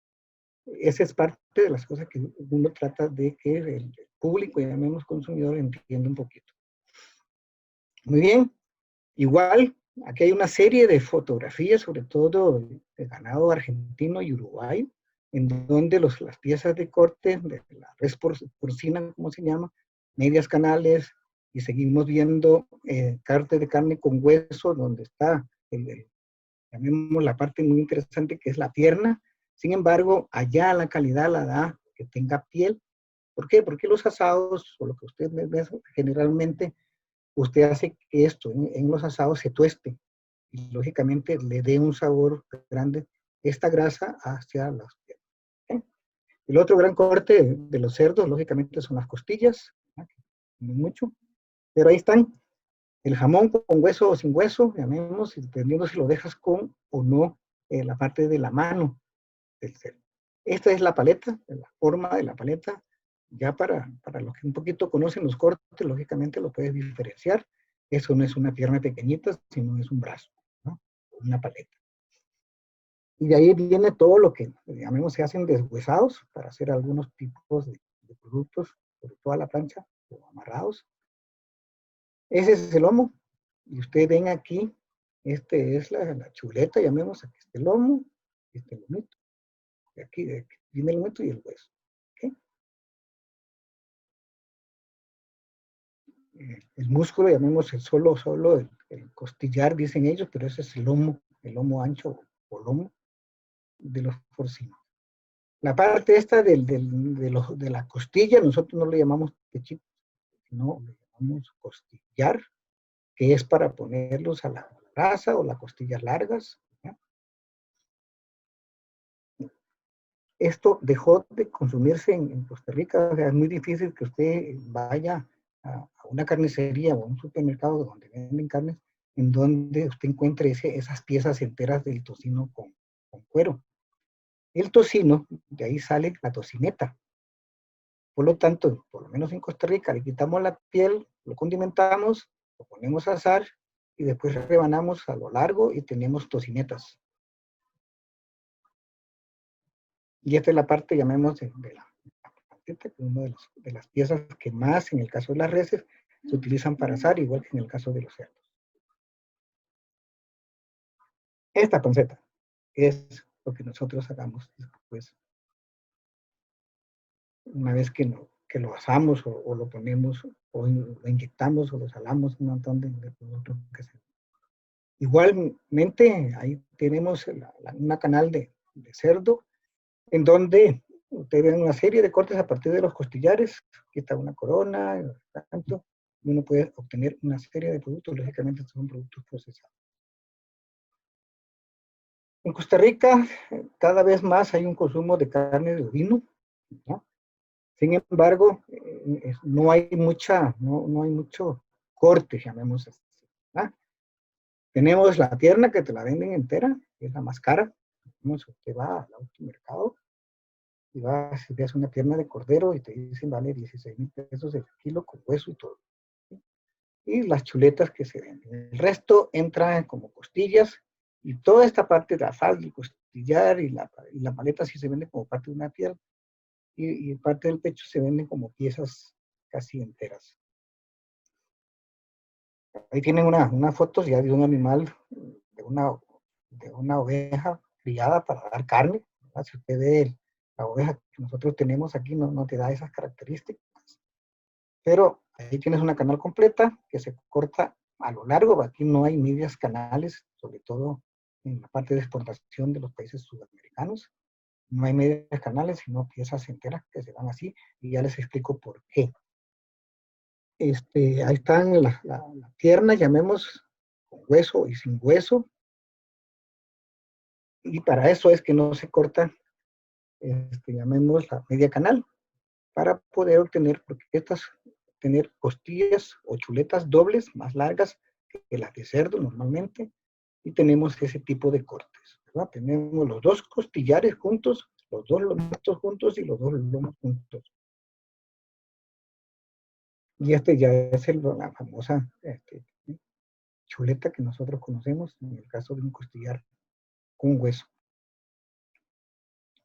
esa es parte de las cosas que uno trata de que el público, llamemos consumidor, entienda un poquito. Muy bien, igual, aquí hay una serie de fotografías, sobre todo de ganado argentino y uruguayo, en donde las piezas de corte de la res porcina, como se llama, medias canales, y seguimos viendo cortes de carne con hueso, donde está, llamemos la parte muy interesante que es la pierna. Sin embargo, allá la calidad la da que tenga piel. ¿Por qué? Porque los asados, o lo que usted ve generalmente, usted hace que esto en los asados se tueste y lógicamente le dé un sabor grande esta grasa hacia las piernas. ¿Okay? El otro gran corte de los cerdos, lógicamente, son las costillas, ¿no? No mucho, pero ahí están. El jamón con hueso o sin hueso, llamemos, dependiendo si lo dejas con o no la parte de la mano del cerdo. Esta es la paleta, la forma de la paleta. Ya para los que un poquito conocen los cortes, lógicamente lo puedes diferenciar. Eso no es una pierna pequeñita, sino es un brazo, ¿no? Una paleta. Y de ahí viene todo lo que, llamemos, se hacen deshuesados para hacer algunos tipos de productos, sobre todo a la plancha, o amarrados. Ese es el lomo. Y ustedes ven aquí, este es la chuleta, llamemos aquí este lomo, este lomito. De aquí viene el lomito y el hueso. ¿Okay? El músculo, llamemos solo el costillar, dicen ellos, pero ese es el lomo ancho o lomo de los porcinos. La parte esta de la costilla, nosotros no le llamamos pechito, sino le llamamos costillar, que es para ponerlos a la brasa o las costillas largas. ¿Ya? Esto dejó de consumirse en Costa Rica, o sea, es muy difícil que usted vaya a una carnicería o a un supermercado donde venden carnes, en donde usted encuentre esas piezas enteras del tocino con cuero. El tocino, de ahí sale la tocineta. Por lo tanto, por lo menos en Costa Rica, le quitamos la piel, lo condimentamos, lo ponemos a asar y después rebanamos a lo largo y tenemos tocinetas. Y esta es la parte, llamemos, de la patita, que es una de las piezas que más, en el caso de las reses, se utilizan para asar, igual que en el caso de los cerdos. Esta panceta es lo que nosotros hagamos después, una vez que lo asamos o lo ponemos o lo inyectamos o lo salamos, un montón de productos que se... Igualmente, ahí tenemos una canal de cerdo en donde ustedes ven una serie de cortes a partir de los costillares, aquí está una corona, tanto, y uno puede obtener una serie de productos, lógicamente estos son productos procesados. En Costa Rica, cada vez más hay un consumo de carne de ovino, ¿no? Sin embargo, no hay no hay mucho corte, llamemos así, ¿no? Tenemos la pierna que te la venden entera, que es la más cara. Usted va al automercado y vas y ves una pierna de cordero y te dicen vale 16,000 pesos el kilo con hueso y todo. ¿Sí? Y las chuletas que se venden. El resto entra como costillas y toda esta parte de la falda, el costillar y la paleta sí se vende como parte de una pierna y parte del pecho se venden como piezas casi enteras. Ahí tienen unas fotos ya de un animal, de una oveja criada para dar carne. ¿Verdad? Si usted ve la oveja que nosotros tenemos aquí, no te da esas características. Pero ahí tienes una canal completa que se corta a lo largo. Aquí no hay medias canales, sobre todo en la parte de exportación de los países sudamericanos. No hay medias canales, sino piezas enteras que se van así. Y ya les explico por qué. Ahí están la pierna, llamemos, con hueso y sin hueso. Y para eso es que no se corta, llamemos la media canal, para poder obtener, porque estas tener costillas o chuletas dobles más largas que las de cerdo normalmente, y tenemos ese tipo de cortes, ¿verdad? Tenemos los dos costillares juntos, los dos lomitos juntos y los dos lomos juntos. Y ya es la famosa chuleta que nosotros conocemos en el caso de un costillar con hueso.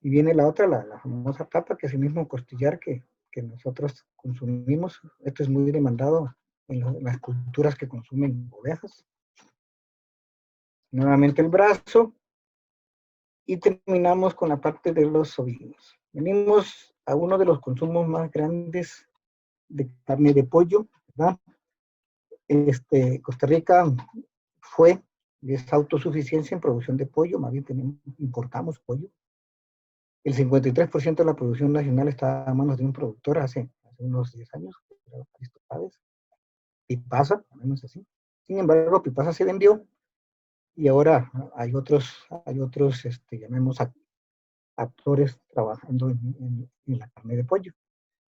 Y viene la otra, la famosa papa, que es el mismo costillar que nosotros consumimos. Esto es muy demandado en las culturas que consumen ovejas. Nuevamente el brazo, y terminamos con la parte de los ovinos. Venimos a uno de los consumos más grandes de carne de pollo, ¿verdad? Costa Rica fue y es autosuficiencia en producción de pollo, más bien importamos pollo. El 53% de la producción nacional está a manos de un productor hace unos 10 años, Pipasa, menos así. Sin embargo, Pipasa se vendió y ahora hay otros llamemos actores trabajando en la carne de pollo.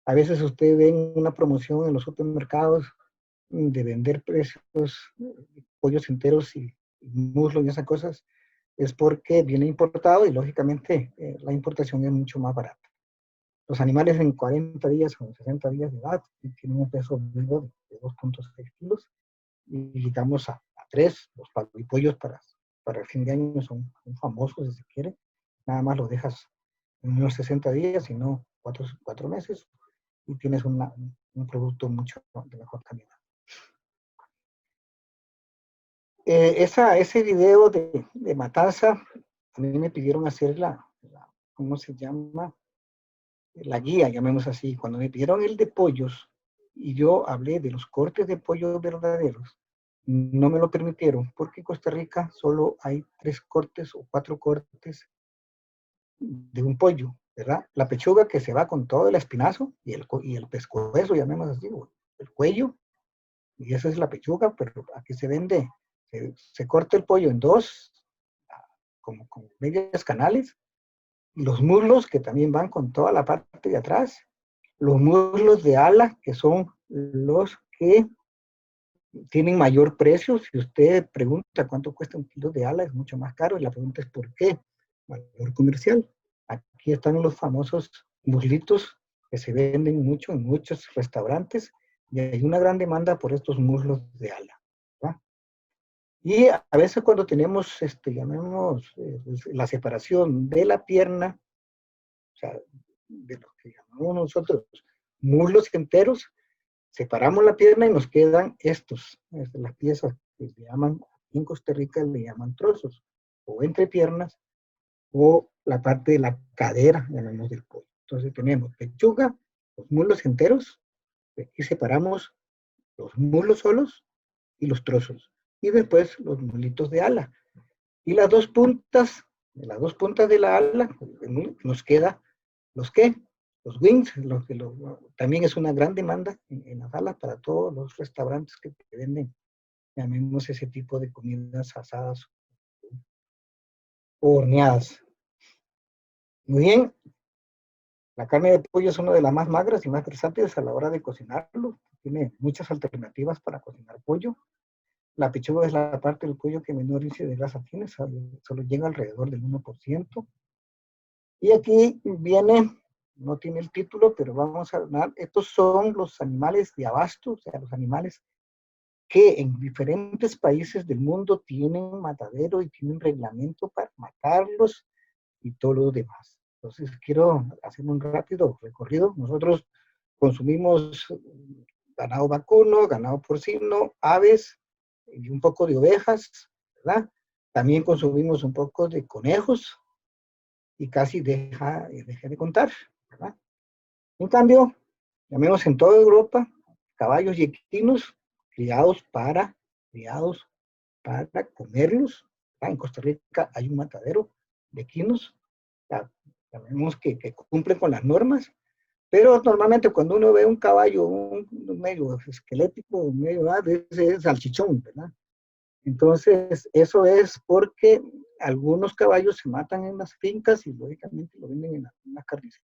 A veces usted ve una promoción en los supermercados de vender precios, pollos enteros y muslos y esas cosas, es porque viene importado y lógicamente la importación es mucho más barata. Los animales en 40 días o 60 días de edad tienen un peso vivo de 2.6 kilos y llegamos a 3. Los pollos para el fin de año son famosos, si se quiere. Nada más los dejas en unos 60 días y no 4 meses y tienes un producto mucho de mejor calidad. Ese video de matanza, a mí me pidieron hacer ¿cómo se llama? La guía, llamemos así. Cuando me pidieron el de pollos y yo hablé de los cortes de pollo verdaderos, no me lo permitieron porque en Costa Rica solo hay 3 cortes o 4 cortes de un pollo, ¿verdad? La pechuga que se va con todo el espinazo y el pescuezo, llamemos así, el cuello, y esa es la pechuga, pero aquí se vende, se corta el pollo en 2, como con medias canales, y los muslos que también van con toda la parte de atrás, los muslos de ala, que son los que tienen mayor precio. Si usted pregunta cuánto cuesta un kilo de ala, es mucho más caro, y la pregunta es ¿por qué? Valor comercial. Aquí están los famosos muslitos que se venden mucho en muchos restaurantes, y hay una gran demanda por estos muslos de ala, ¿verdad? Y a veces cuando tenemos, llamemos, la separación de la pierna, o sea, de lo que llamamos nosotros muslos enteros, separamos la pierna y nos quedan las piezas que se llaman, en Costa Rica le llaman trozos, o entrepiernas, o la parte de la cadera, llamamos del pollo. Entonces tenemos pechuga, los muslos enteros, y separamos los muslos solos y los trozos. Y después los muslitos de ala. Y las dos puntas de la ala, nos queda los wings, también es una gran demanda en las alas para todos los restaurantes que venden, llamemos ese tipo de comidas asadas o horneadas. Muy bien, la carne de pollo es una de las más magras y más versátiles a la hora de cocinarlo. Tiene muchas alternativas para cocinar pollo. La pechuga es la parte del pollo que menor índice de grasa tiene, solo llega alrededor del 1%. Y aquí viene, no tiene el título, pero vamos a hablar, estos son los animales de abasto, o sea, los animales que en diferentes países del mundo tienen matadero y tienen reglamento para matarlos y todo lo demás. Entonces, quiero hacer un rápido recorrido. Nosotros consumimos ganado vacuno, ganado porcino, aves y un poco de ovejas, ¿verdad? También consumimos un poco de conejos y casi dejé de contar, ¿verdad? En cambio, llamemos en toda Europa, caballos y equinos criados para comerlos. En Costa Rica hay un matadero de equinos, sabemos que cumplen con las normas, pero normalmente cuando uno ve un caballo, un medio esquelético, un medio, ese es salchichón, ¿verdad? Entonces, eso es porque algunos caballos se matan en las fincas y lógicamente lo venden en las carnicerías.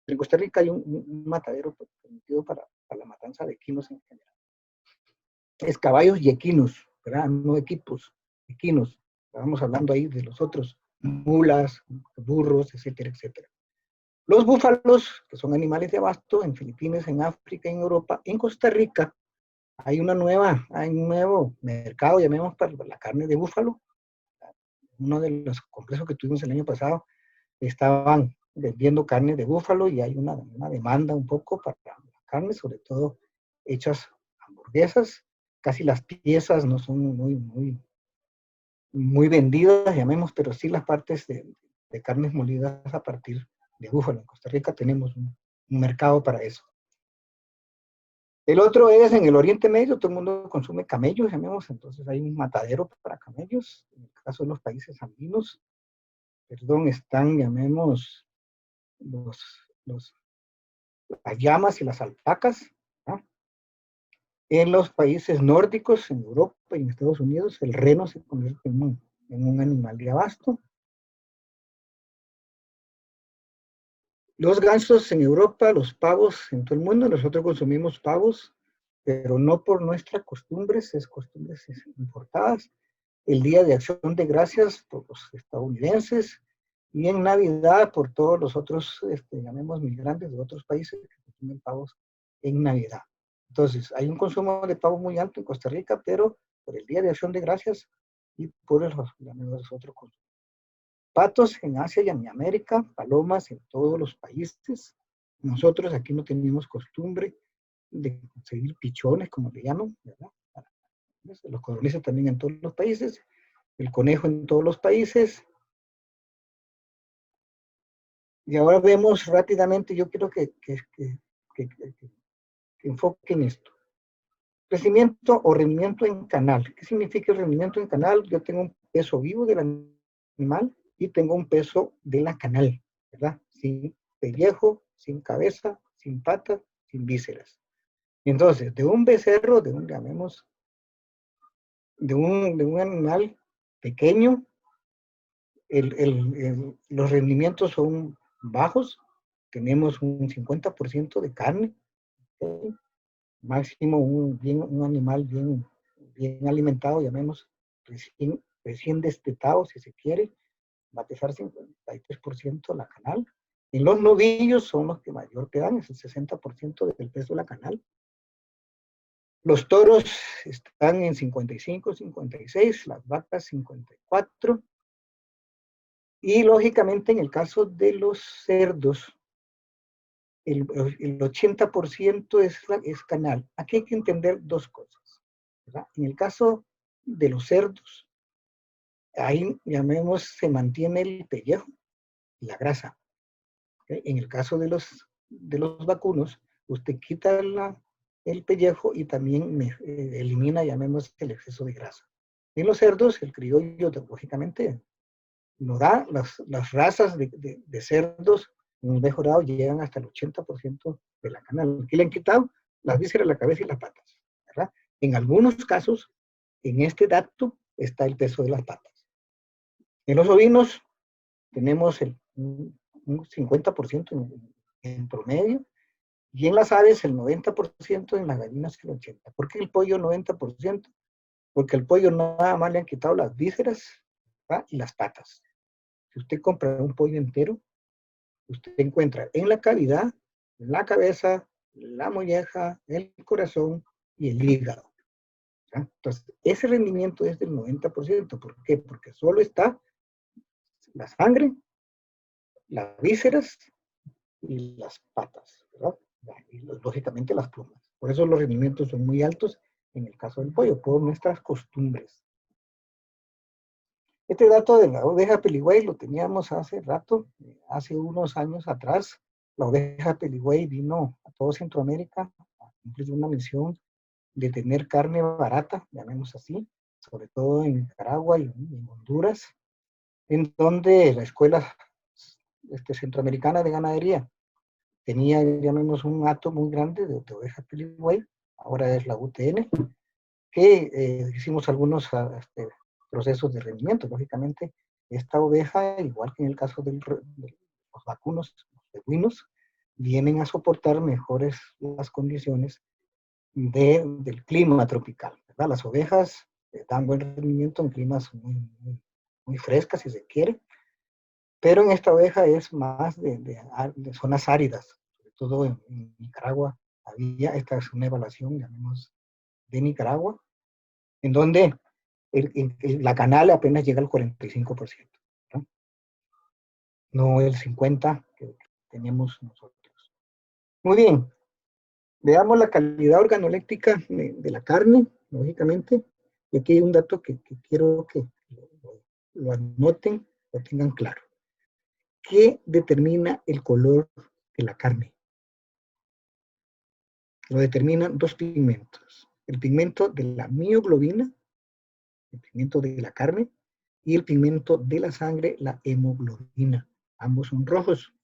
En Costa Rica hay un matadero permitido para la matanza de equinos en general. Es caballos y equinos, ¿verdad? No equipos, equinos. Estamos hablando ahí de los otros, mulas, burros, etcétera, etcétera. Los búfalos, que son animales de abasto, en Filipinas, en África, en Europa, en Costa Rica, hay un nuevo mercado, llamemos, para la carne de búfalo. Uno de los congresos que tuvimos el año pasado, estaban vendiendo carne de búfalo y hay una demanda un poco para la carne, sobre todo hechas hamburguesas. Casi las piezas no son muy vendidas, llamemos, pero sí las partes de carnes molidas a partir de búfalo. En Costa Rica tenemos un mercado para eso. El otro es en el Oriente Medio, todo el mundo consume camellos, llamemos, entonces hay un matadero para camellos. En el caso de los países andinos, perdón, están, llamemos, los, los, las llamas y las alpacas, ¿no? En los países nórdicos, en Europa y en Estados Unidos, el reno se convierte en un animal de abasto. Los gansos en Europa, los pavos en todo el mundo, nosotros consumimos pavos, pero no por nuestras costumbres, es costumbres importadas. El Día de Acción de Gracias por los estadounidenses y en Navidad por todos los otros, llamemos migrantes de otros países que consumen pavos en Navidad. Entonces, hay un consumo de pavo muy alto en Costa Rica, pero por el Día de Acción de Gracias y por los otros consumos. Patos en Asia y en América, palomas en todos los países. Nosotros aquí no tenemos costumbre de conseguir pichones, como le llaman, ¿verdad? Los codornices también en todos los países, el conejo en todos los países. Y ahora vemos rápidamente, yo quiero que enfoquen esto. Crecimiento o rendimiento en canal. ¿Qué significa el rendimiento en canal? Yo tengo un peso vivo del animal y tengo un peso de la canal, ¿verdad? Sin pellejo, sin cabeza, sin patas, sin vísceras. Entonces, de un becerro, llamemos, de un animal pequeño, los rendimientos son bajos, tenemos un 50% de carne, ¿okay? Máximo un animal bien alimentado, llamemos recién destetado, si se quiere, va a pesar 53% la canal. En los novillos son los que mayor te dan, es el 60% del peso de la canal. Los toros están en 55, 56, las vacas 54. Y lógicamente en el caso de los cerdos, el 80% es canal. Aquí hay que entender dos cosas, ¿verdad? En el caso de los cerdos, ahí, llamemos, se mantiene el pellejo y la grasa. ¿Okay? En el caso de los vacunos, usted quita el pellejo y también elimina, llamemos, el exceso de grasa. En los cerdos, el criollo, lógicamente, no da. Las razas de cerdos mejorado llegan hasta el 80% de la canal. Aquí le han quitado las vísceras, la cabeza y las patas, ¿verdad? En algunos casos, en este dato, está el peso de las patas. En los ovinos tenemos un 50% en promedio, y en las aves el 90%, en las gallinas el 80%. ¿Por qué el pollo 90%? Porque al pollo nada más le han quitado las vísceras, ¿verdad? Y las patas. Si usted compra un pollo entero, usted encuentra en la cavidad la cabeza, la molleja, el corazón y el hígado, ¿ya? Entonces, ese rendimiento es del 90%. ¿Por qué? Porque solo está la sangre, las vísceras y las patas, ¿verdad? Y lógicamente las plumas. Por eso los rendimientos son muy altos en el caso del pollo, por nuestras costumbres. Este dato de la oveja peligüey lo teníamos hace rato, hace unos años atrás. La oveja peligüey vino a todo Centroamérica a cumplir una misión de tener carne barata, llamemos así, sobre todo en Nicaragua y en Honduras, en donde la Escuela Centroamericana de Ganadería tenía, llamemos, un hato muy grande de oveja peligüey, ahora es la UTN, que hicimos algunos procesos de rendimiento. Lógicamente, esta oveja, igual que en el caso de los vacunos, los equinos, vienen a soportar mejores las condiciones del clima tropical, ¿verdad? Las ovejas dan buen rendimiento en climas muy frescas, si se quiere, pero en esta oveja es más de zonas áridas, sobre todo en Nicaragua. Esta es una evaluación, llamemos, de Nicaragua, en donde la canal apenas llega al 45%, ¿no? no el 50 que tenemos nosotros. Muy bien, veamos la calidad organoléptica de la carne, lógicamente, y aquí hay un dato que quiero que lo anoten, lo tengan claro. ¿Qué determina el color de la carne? Lo determinan dos pigmentos. El pigmento de la mioglobina, el pigmento de la carne, y el pigmento de la sangre, la hemoglobina. Ambos son rojos.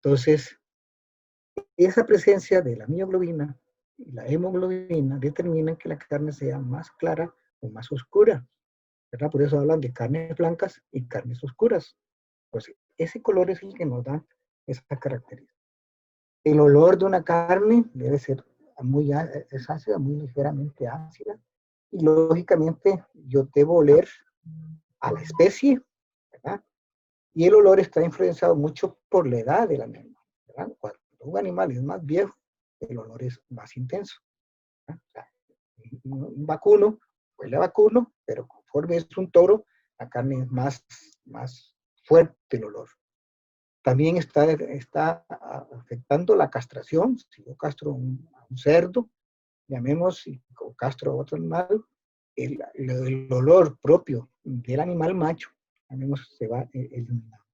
Entonces, esa presencia de la mioglobina y la hemoglobina determinan que la carne sea más clara o más oscura, ¿verdad? Por eso hablan de carnes blancas y carnes oscuras. Pues ese color es el que nos da esa característica. El olor de una carne debe ser es ácida, muy ligeramente ácida, y lógicamente yo debo oler a la especie, ¿verdad? Y el olor está influenciado mucho por la edad del animal, ¿verdad? Cuando un animal es más viejo, el olor es más intenso, ¿verdad? O sea, un vacuno huele a vacuno, pero conforme es un toro, la carne es más fuerte el olor. También está afectando la castración. Si yo castro un cerdo, llamemos, o castro a otro animal, el olor propio del animal macho, llamemos, se va eliminando.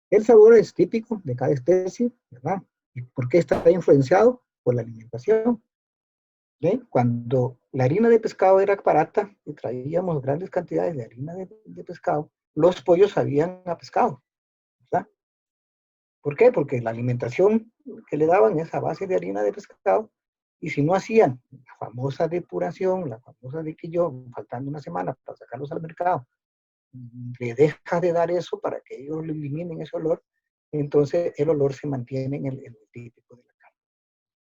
El sabor es típico de cada especie, ¿verdad? ¿Y por qué está influenciado? Por la alimentación. ¿Sí? Cuando la harina de pescado era barata y traíamos grandes cantidades de harina de pescado, los pollos sabían a pescado, ¿verdad? ¿Por qué? Porque la alimentación que le daban es a base de harina de pescado, y si no hacían la famosa depuración, la famosa de que yo, faltando una semana para sacarlos al mercado, le deja de dar eso para que ellos eliminen ese olor, entonces el olor se mantiene en el típico de la carne.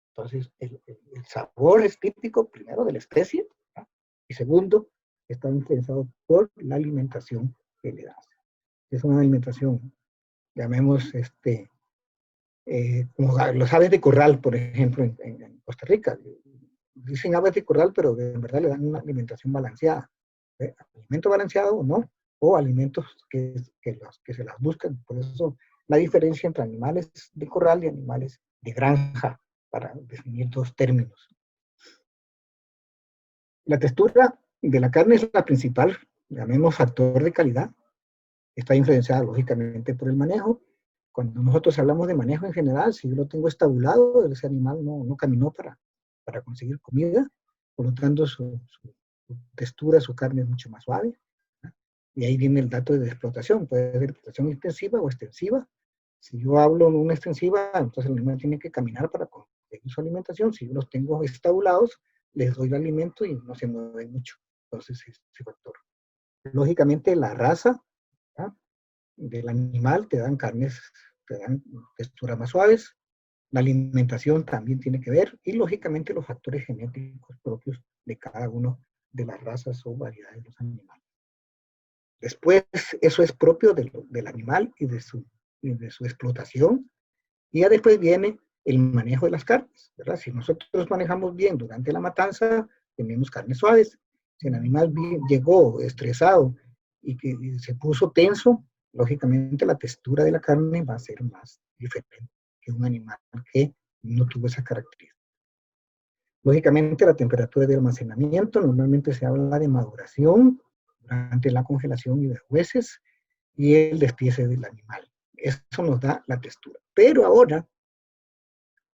Entonces el sabor es típico, primero, de la especie, ¿verdad? Y segundo, está influenciado por la alimentación que le das. Es una alimentación, llamemos, como los aves de corral, por ejemplo, en Costa Rica. Dicen aves de corral, pero en verdad le dan una alimentación balanceada. Alimento balanceado o no, o alimentos que se las buscan. Por eso la diferencia entre animales de corral y animales de granja, para definir dos términos. La textura de la carne es la principal, llamemos, factor de calidad. Está influenciada lógicamente por el manejo. Cuando nosotros hablamos de manejo en general, si yo lo tengo estabulado, ese animal no caminó para conseguir comida, por lo tanto su textura, su carne es mucho más suave, ¿verdad? Y ahí viene el dato de explotación, puede ser explotación intensiva o extensiva. Si yo hablo en una extensiva, entonces el animal tiene que caminar para conseguir su alimentación. Si yo los tengo estabulados, les doy el alimento y no se mueven mucho. Entonces, ese factor. Lógicamente, la raza, ¿verdad?, del animal te dan carnes, te dan texturas más suaves. La alimentación también tiene que ver, y lógicamente los factores genéticos propios de cada uno de las razas o variedades de los animales. Después, eso es propio del animal y de su explotación. Y ya después viene el manejo de las carnes, ¿verdad? Si nosotros manejamos bien durante la matanza, tenemos carnes suaves. Si el animal llegó estresado y se puso tenso, lógicamente la textura de la carne va a ser más diferente que un animal que no tuvo esa característica. Lógicamente, la temperatura de almacenamiento, normalmente se habla de maduración durante la congelación y de jueces, y el despiece del animal. Eso nos da la textura. Pero ahora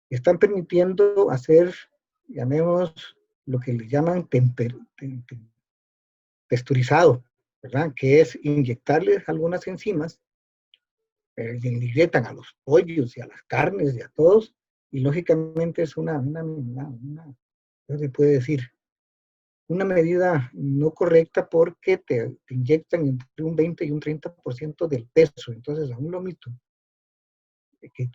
están permitiendo hacer, llamemos, lo que le llaman texturizado, ¿verdad? Que es inyectarles algunas enzimas, le inyectan a los pollos y a las carnes y a todos, y lógicamente es ¿qué se puede decir? Una medida no correcta, porque te inyectan entre un 20 y un 30% del peso. Entonces, a un lomito que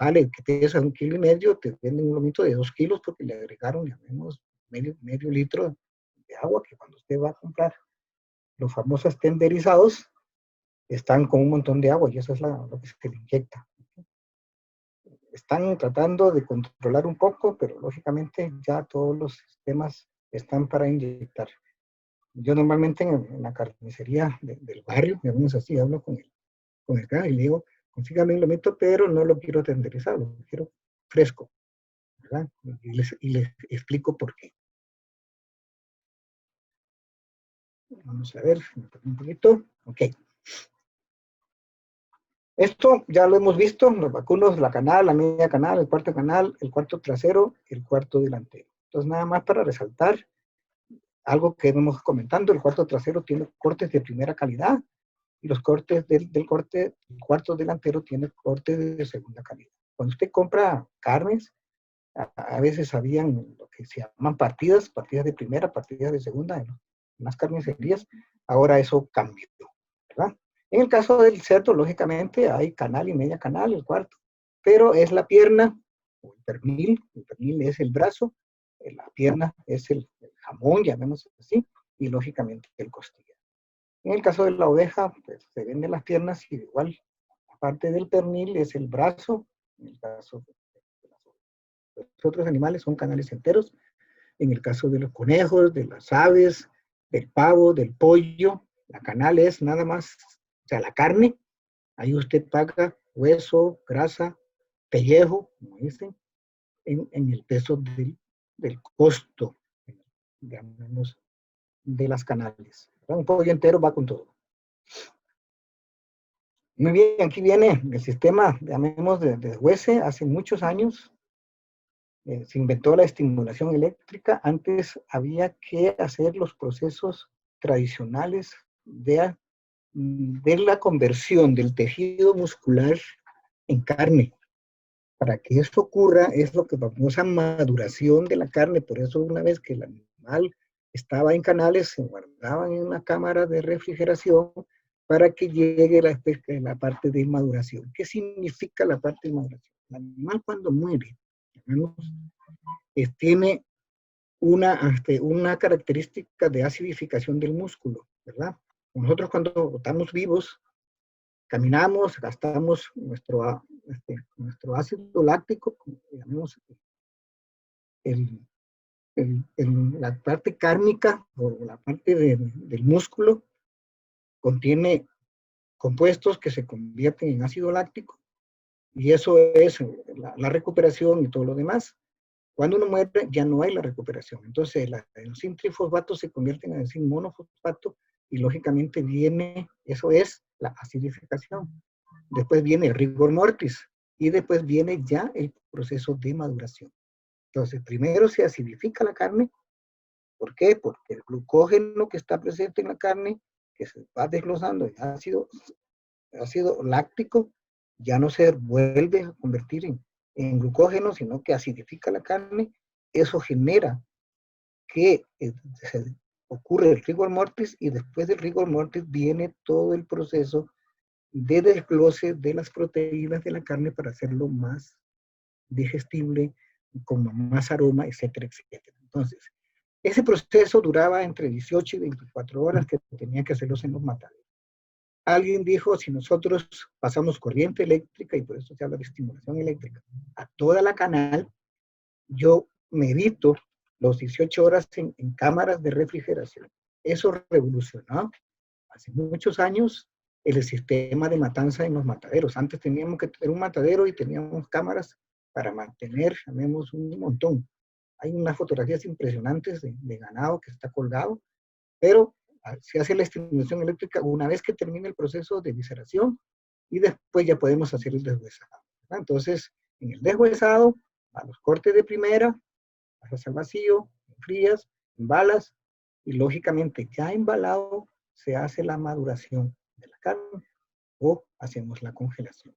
pesa 1,5 kilos, te venden un lomito de 2 kilos porque le agregaron, llamemos, medio litro de agua, que cuando usted va a comprar los famosos tenderizados, están con un montón de agua, y eso es lo que se le inyecta. Están tratando de controlar un poco, pero lógicamente ya todos los sistemas están para inyectar. Yo normalmente en la carnicería del barrio, digamos así, hablo con el cara y le digo, consígame lo meto, pero no lo quiero tenderizado, lo quiero fresco, ¿verdad? Y les explico por qué. Vamos a ver, un poquito, ok. Esto ya lo hemos visto, los vacunos, la canal, la media canal, el cuarto canal, el cuarto trasero, el cuarto delantero. Entonces, nada más para resaltar algo que vamos comentando, el cuarto trasero tiene cortes de primera calidad y los cortes del corte, el cuarto delantero tiene cortes de segunda calidad. Cuando usted compra carnes, a veces habían lo que se llaman partidas de primera, partidas de segunda en las carnicerías, ahora eso cambió, ¿verdad? En el caso del cerdo, lógicamente, hay canal y media canal, el cuarto, pero es la pierna, o el pernil es el brazo, la pierna es el jamón, llamémoslo así, y lógicamente el costilla. En el caso de la oveja, pues se venden las piernas y igual, aparte del pernil es el brazo, en el caso de los otros animales son canales enteros, en el caso de los conejos, de las aves, del pavo, del pollo, la canal es nada más, o sea, la carne, ahí usted paga hueso, grasa, pellejo, como dicen, en el peso del costo, digamos, de las canales. Un pollo entero va con todo. Muy bien, aquí viene el sistema, llamemos de Huese, hace muchos años se inventó la estimulación eléctrica. Antes había que hacer los procesos tradicionales de la conversión del tejido muscular en carne. Para que esto ocurra es lo que famosa maduración de la carne. Por eso una vez que el animal estaba en canales, se guardaban en una cámara de refrigeración para que llegue la parte de maduración. ¿Qué significa la parte de maduración? El animal cuando muere, tiene una característica de acidificación del músculo, ¿verdad? Nosotros cuando estamos vivos, caminamos, gastamos nuestro ácido láctico, llamemos la parte cárnica o la parte del músculo, contiene compuestos que se convierten en ácido láctico y eso es la recuperación y todo lo demás. Cuando uno muere ya no hay la recuperación. Entonces los trifosfatos se convierten en enzima monofosfato y lógicamente eso es la acidificación. Después viene el rigor mortis y después viene ya el proceso de maduración. Entonces primero se acidifica la carne. ¿Por qué? Porque el glucógeno que está presente en la carne, que se va desglosando en ácido láctico, ya no se vuelve a convertir en glucógeno, sino que acidifica la carne. Eso genera que ocurre el rigor mortis y después del rigor mortis viene todo el proceso de desglose de las proteínas de la carne para hacerlo más digestible, con más aroma, etcétera, etcétera. Entonces, ese proceso duraba entre 18 y 24 horas que tenía que hacerlos en los mataderos. Alguien dijo, si nosotros pasamos corriente eléctrica, y por eso se habla de estimulación eléctrica, a toda la canal, yo medito los 18 horas en cámaras de refrigeración. Eso revolucionó hace muchos años el sistema de matanza en los mataderos. Antes teníamos que tener un matadero y teníamos cámaras para mantener, llamemos, un montón. Hay unas fotografías impresionantes de ganado que está colgado, pero se hace la estimulación eléctrica una vez que termine el proceso de visceración y después ya podemos hacer el deshuesado. Entonces, en el deshuesado, a los cortes de primera, pasas al vacío, frías, embalas y lógicamente ya embalado se hace la maduración de la carne o hacemos la congelación.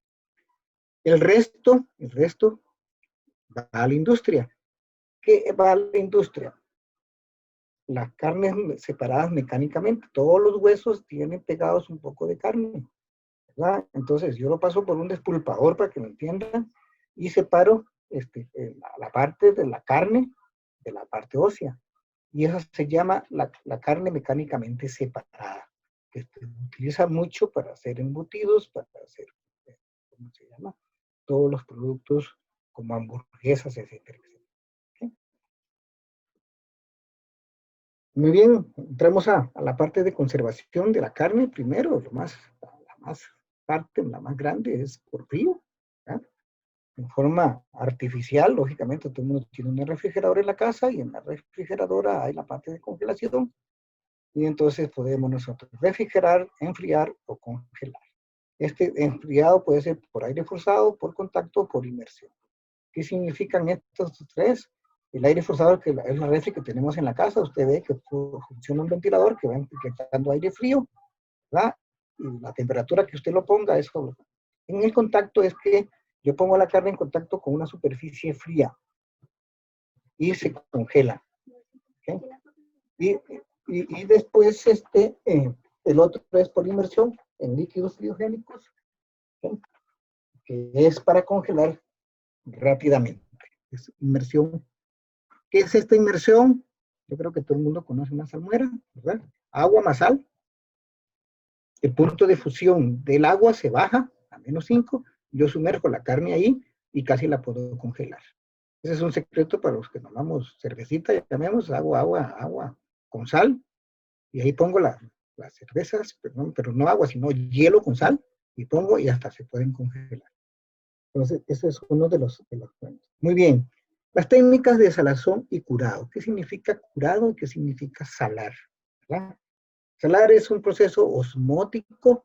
El resto va a la industria. ¿Qué va a la industria? Las carnes separadas mecánicamente. Todos los huesos tienen pegados un poco de carne, ¿verdad? Entonces yo lo paso por un despulpador para que lo entiendan y separo la parte de la carne de la parte ósea. Y eso se llama la carne mecánicamente separada, que se utiliza mucho para hacer embutidos, para hacer, ¿cómo se llama? Todos los productos como hamburguesas, etcétera, etcétera. ¿Okay? Muy bien, entramos a la parte de conservación de la carne primero, la más parte, la más grande, es por frío, ¿verdad? En forma artificial, lógicamente todo el mundo tiene una refrigeradora en la casa y en la refrigeradora hay la parte de congelación y entonces podemos nosotros refrigerar, enfriar o congelar. Este enfriado puede ser por aire forzado, por contacto o por inmersión. ¿Qué significan estos tres? El aire forzado es la refri que tenemos en la casa. Usted ve que funciona un ventilador que va inyectando aire frío, ¿verdad? Y la temperatura que usted lo ponga es solo. En el contacto es que yo pongo la carne en contacto con una superficie fría y se congela. ¿Okay? Y después el otro es por inmersión en líquidos criogénicos, ¿okay? Que es para congelar rápidamente. Es inmersión. ¿Qué es esta inmersión? Yo creo que todo el mundo conoce una salmuera, ¿verdad? Agua más sal. El punto de fusión del agua se baja a -5. Yo sumerjo la carne ahí y casi la puedo congelar. Ese es un secreto para los que tomamos cervecita, llamemos agua con sal, y ahí pongo las cervezas, pero no agua, sino hielo con sal, y pongo y hasta se pueden congelar. Entonces, ese es uno de los cuentos. Muy bien. Las técnicas de salazón y curado. ¿Qué significa curado y qué significa salar? ¿Verdad? Salar es un proceso osmótico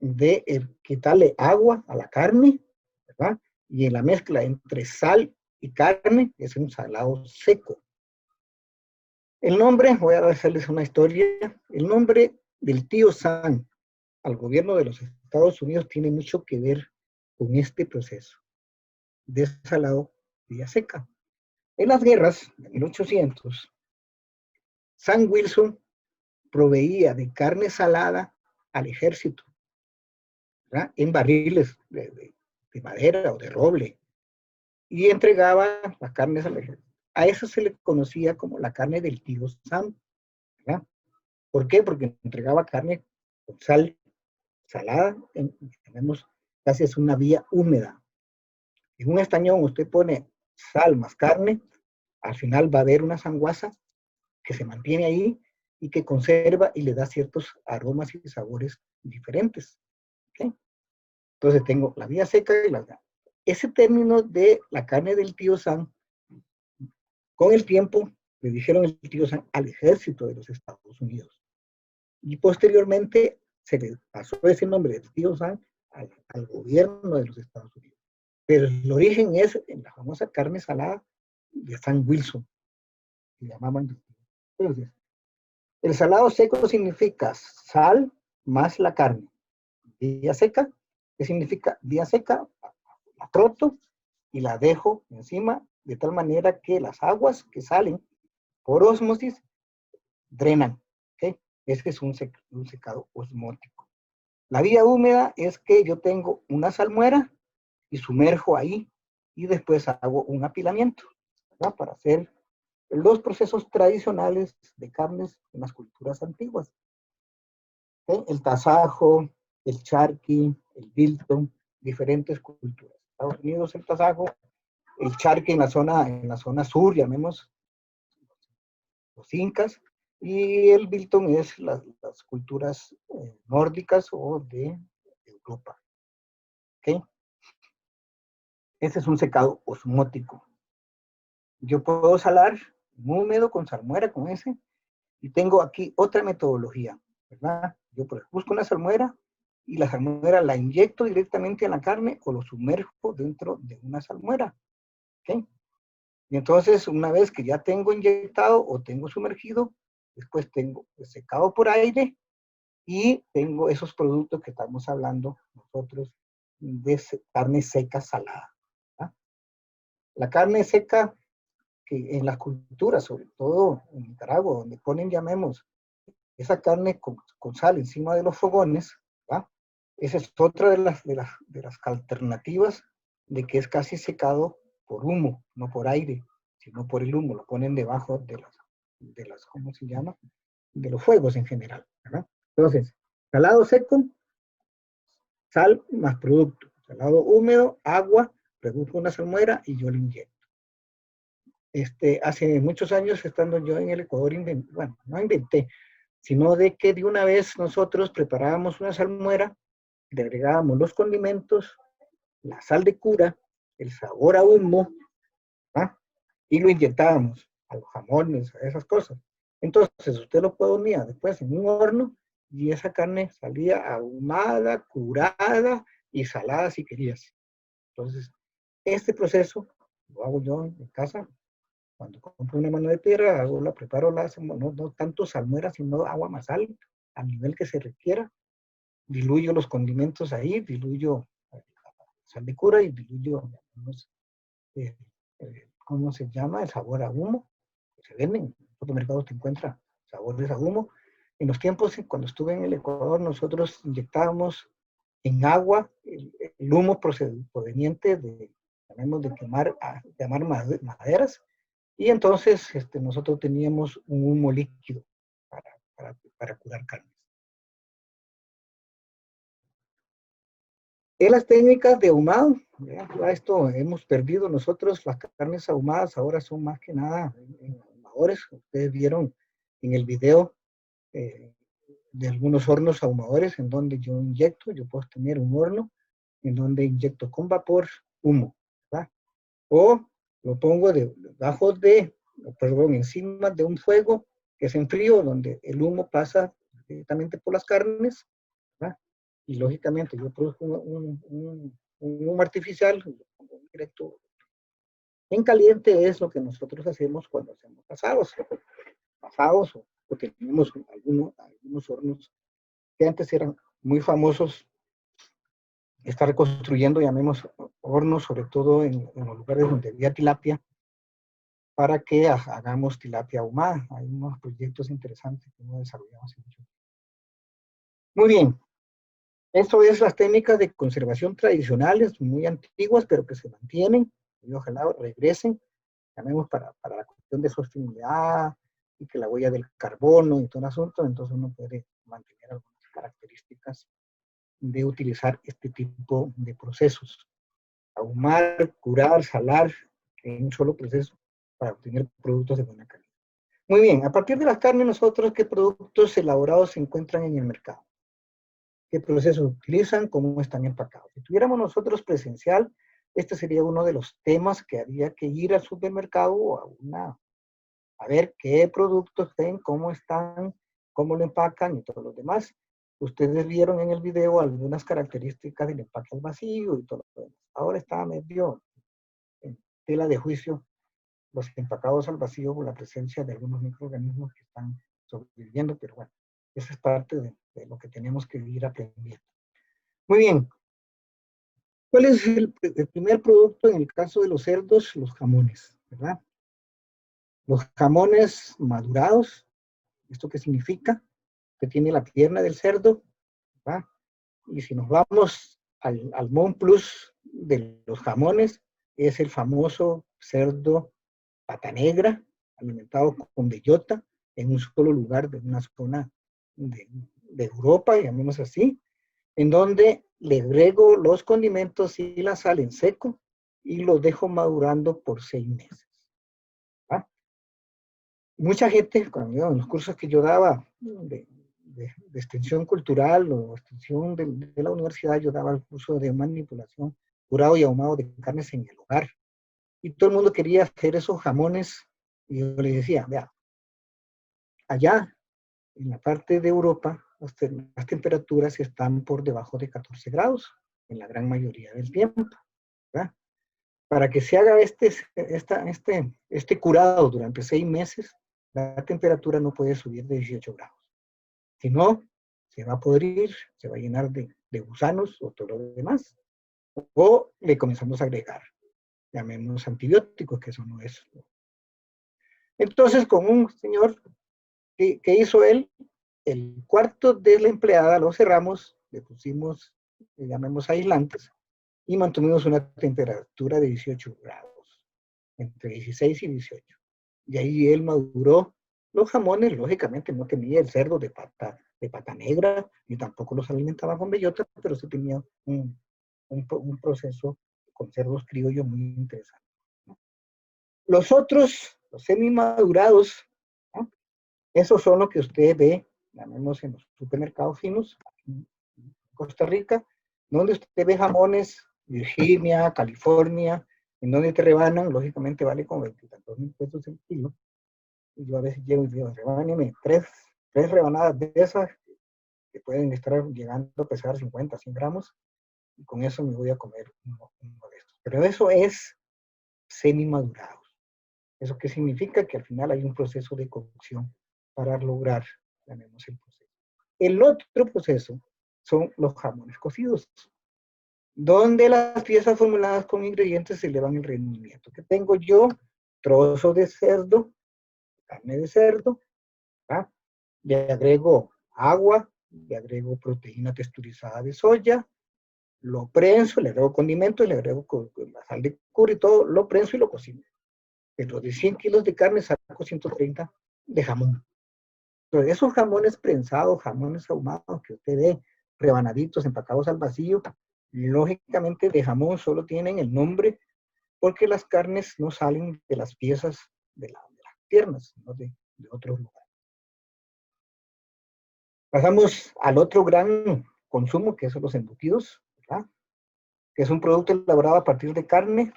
de quitarle agua a la carne, ¿verdad? Y en la mezcla entre sal y carne es un salado seco. El nombre, voy a hacerles una historia, el nombre del tío Sam al gobierno de los Estados Unidos tiene mucho que ver con este proceso de salado vía seca. En las guerras de 1800, Sam Wilson proveía de carne salada al ejército, ¿verdad? En barriles de madera o de roble, y entregaba las carnes al ejército. A eso se le conocía como la carne del tío Sam, ¿verdad? ¿Por qué? Porque entregaba carne con sal, salada, tenemos casi es una vía húmeda. En un estañón usted pone sal más carne, al final va a haber una sanguaza que se mantiene ahí y que conserva y le da ciertos aromas y sabores diferentes. ¿Okay? Entonces tengo la vía seca y la... Ese término de la carne del tío Sam, con el tiempo le dijeron el tío Sam al ejército de los Estados Unidos. Y posteriormente se le pasó ese nombre de tío Sam al gobierno de los Estados Unidos. Pero el origen es en la famosa carne salada de Sam Wilson, que llamaban. Entonces, el salado seco significa sal más la carne. Vía seca, ¿qué significa? Vía seca, la troto y la dejo encima de tal manera que las aguas que salen por ósmosis drenan. ¿Okay? Ese es un secado osmótico. La vía húmeda es que yo tengo una salmuera y sumerjo ahí y después hago un apilamiento, ¿verdad? Para hacer los procesos tradicionales de carnes en las culturas antiguas. ¿Okay? El tasajo, el charqui, el biltong, diferentes culturas. Estados Unidos el tasajo, el charqui en la zona sur, llamemos los incas, y el biltong es las culturas nórdicas o de Europa. ¿Okay? Ese es un secado osmótico. Yo puedo salar muy húmedo con salmuera, con ese, y tengo aquí otra metodología, ¿verdad? Yo busco una salmuera y la salmuera la inyecto directamente en la carne o lo sumerjo dentro de una salmuera, ¿ok? Y entonces, una vez que ya tengo inyectado o tengo sumergido, después tengo secado por aire y tengo esos productos que estamos hablando nosotros de carne seca salada, ¿verdad? La carne seca que en las culturas, sobre todo en Nicaragua, donde ponen, llamemos, esa carne con sal encima de los fogones, ¿va? Esa es otra de las alternativas de que es casi secado por humo, no por aire, sino por el humo. Lo ponen debajo de las ¿cómo se llama? De los fuegos en general, ¿verdad? Entonces, salado seco, sal más producto. Salado húmedo, agua, produjo una salmuera y yo lo inyecto. Hace muchos años, estando yo en el Ecuador, no inventé, sino de que de una vez nosotros preparábamos una salmuera le agregábamos los condimentos, la sal de cura, el sabor a humo, ¿ah? Y lo inyectábamos a los jamones, a esas cosas. Entonces usted lo ponía después en un horno y esa carne salía ahumada, curada y salada si querías. Entonces, este proceso lo hago yo en casa. Cuando compro una mano de piedra, la preparo, la hacemos, no tanto salmuera, sino agua más sal, al nivel que se requiera. Diluyo los condimentos ahí, diluyo sal de cura y diluyo, eh, ¿cómo se llama? El sabor a humo. Se venden, en el supermercado te encuentra sabores a humo. En los tiempos, cuando estuve en el Ecuador, nosotros inyectábamos en agua el humo proveniente de quemar maderas, y entonces nosotros teníamos un humo líquido para curar carnes. En las técnicas de ahumado, ya esto hemos perdido nosotros, las carnes ahumadas ahora son más que nada en ahumadores. Ustedes vieron en el video de algunos hornos ahumadores en donde yo puedo tener un horno en donde inyecto con vapor humo, ¿verdad? O lo pongo encima de un fuego que es en frío, donde el humo pasa directamente por las carnes, ¿verdad? Y lógicamente yo produzco un humo artificial, directo. En caliente es lo que nosotros hacemos cuando hacemos asados o tenemos algunos hornos que antes eran muy famosos. Está reconstruyendo, llamemos, hornos, sobre todo en los lugares donde había tilapia, para que hagamos tilapia ahumada. Hay unos proyectos interesantes que hemos desarrollado hace mucho tiempo. Muy bien, esto es las técnicas de conservación tradicionales, muy antiguas, pero que se mantienen, y ojalá regresen, llamemos para la cuestión de sostenibilidad, y que la huella del carbono y todo el asunto, entonces uno puede mantener algunas características de utilizar este tipo de procesos. Ahumar, curar, salar, en un solo proceso para obtener productos de buena calidad. Muy bien, a partir de las carnes, nosotros, ¿qué productos elaborados se encuentran en el mercado? ¿Qué procesos utilizan? ¿Cómo están empacados? Si tuviéramos nosotros presencial, este sería uno de los temas que había que ir al supermercado o a ver qué productos tienen, cómo están, cómo lo empacan y todo lo demás. Ustedes vieron en el video algunas características del empaque al vacío y todo lo demás. Ahora está medio en tela de juicio los empacados al vacío por la presencia de algunos microorganismos que están sobreviviendo, pero bueno, esa es parte de lo que tenemos que ir aprendiendo. Muy bien. ¿Cuál es el primer producto en el caso de los cerdos? Los jamones, ¿verdad? Los jamones madurados, ¿esto qué significa? Que tiene la pierna del cerdo, ¿verdad? Y si nos vamos al Mon Plus de los jamones, es el famoso cerdo pata negra, alimentado con bellota, en un solo lugar de una zona de Europa, llamemos así, en donde le agrego los condimentos y la sal en seco y los dejo madurando por 6 meses. ¿Ah? Mucha gente, cuando en los cursos que yo daba de extensión cultural o extensión de la universidad, yo daba el curso de manipulación, curado y ahumado de carnes en el hogar. Y todo el mundo quería hacer esos jamones. Y yo les decía, vea, allá en la parte de Europa, las temperaturas están por debajo de 14 grados en la gran mayoría del tiempo, ¿verdad? Para que se haga este curado durante 6 meses, la temperatura no puede subir de 18 grados. Si no, se va a podrir, se va a llenar de gusanos o todo lo demás. O le comenzamos a agregar, llamemos antibióticos, que eso no es. Entonces, con un señor, ¿qué hizo él? El cuarto de la empleada lo cerramos, le pusimos, le llamemos aislantes, y mantuvimos una temperatura de 18 grados, entre 16 y 18. Y ahí él maduró los jamones. Lógicamente no tenía el cerdo de pata negra, ni tampoco los alimentaba con bellota, pero sí tenía un proceso con cerdos criollos muy interesante, ¿no? Los otros, los semi-madurados, ¿no? Esos son los que usted ve, llamemos en los supermercados finos, en Costa Rica, Donde usted ve jamones, Virginia, California, en donde te rebanan, lógicamente vale como 22,000 pesos el kilo. Y yo a veces llego y digo, rebáneme tres rebanadas de esas que pueden estar llegando a pesar 50, 100 gramos, y con eso me voy a comer uno de estos. Pero eso es semi-madurado. ¿Eso qué significa? Que al final hay un proceso de cocción para lograr, llamemos el proceso. El otro proceso son los jamones cocidos, donde las piezas formuladas con ingredientes se elevan el rendimiento. Que tengo yo trozo de cerdo, carne de cerdo, ¿verdad? Le agrego agua, le agrego proteína texturizada de soya, lo prenso, le agrego condimentos, le agrego la sal de curry y todo, lo prenso y lo cocino. Pero de 100 kilos de carne saco 130 de jamón. Entonces, esos jamones prensados, jamones ahumados que usted ve, rebanaditos, empacados al vacío, lógicamente de jamón solo tienen el nombre porque las carnes no salen de las piezas de las piernas, sino de otros lugares. Pasamos al otro gran consumo, que son los embutidos, ¿verdad? Que es un producto elaborado a partir de carne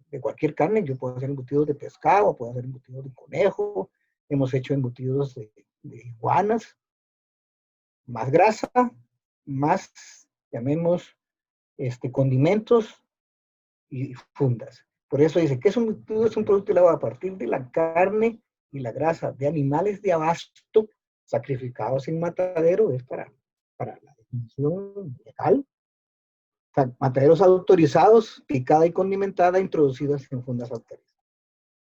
de cualquier carne. Yo puedo hacer embutidos de pescado, puedo hacer embutidos de conejo, hemos hecho embutidos de iguanas, más grasa, más, llamemos, condimentos y fundas. Por eso dice que es un producto elaborado a partir de la carne y la grasa de animales de abasto sacrificados en matadero, es para la definición legal. O sea, mataderos autorizados, picada y condimentada, introducidas en fundas autorizadas.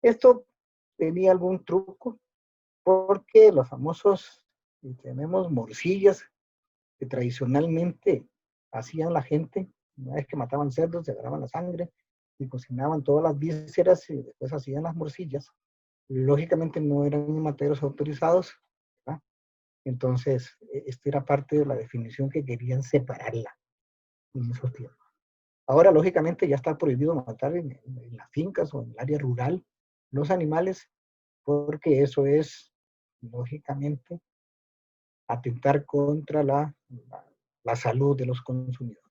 Esto tenía algún truco, porque los famosos, tenemos morcillas, que tradicionalmente hacían la gente, una vez que mataban cerdos, se agarraban la sangre y cocinaban todas las vísceras y después hacían las morcillas. Lógicamente no eran mataderos autorizados, ¿verdad? Entonces, esta era parte de la definición que querían separarla en esos tiempos. Ahora, lógicamente, ya está prohibido matar en las fincas o en el área rural los animales, porque eso es, lógicamente, atentar contra la salud de los consumidores.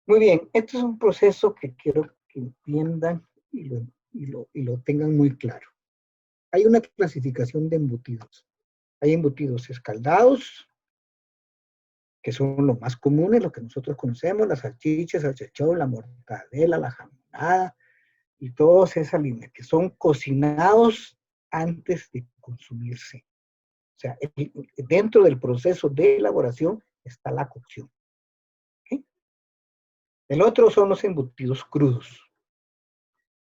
Muy bien, este es un proceso que quiero que entiendan y lo tengan muy claro. Hay una clasificación de embutidos. Hay embutidos escaldados, que son los más comunes, los que nosotros conocemos, las salchichas, el salchichón, la mortadela, la jamonada, y todos esas líneas, que son cocinados antes de consumirse. O sea, dentro del proceso de elaboración está la cocción. ¿Okay? El otro son los embutidos crudos,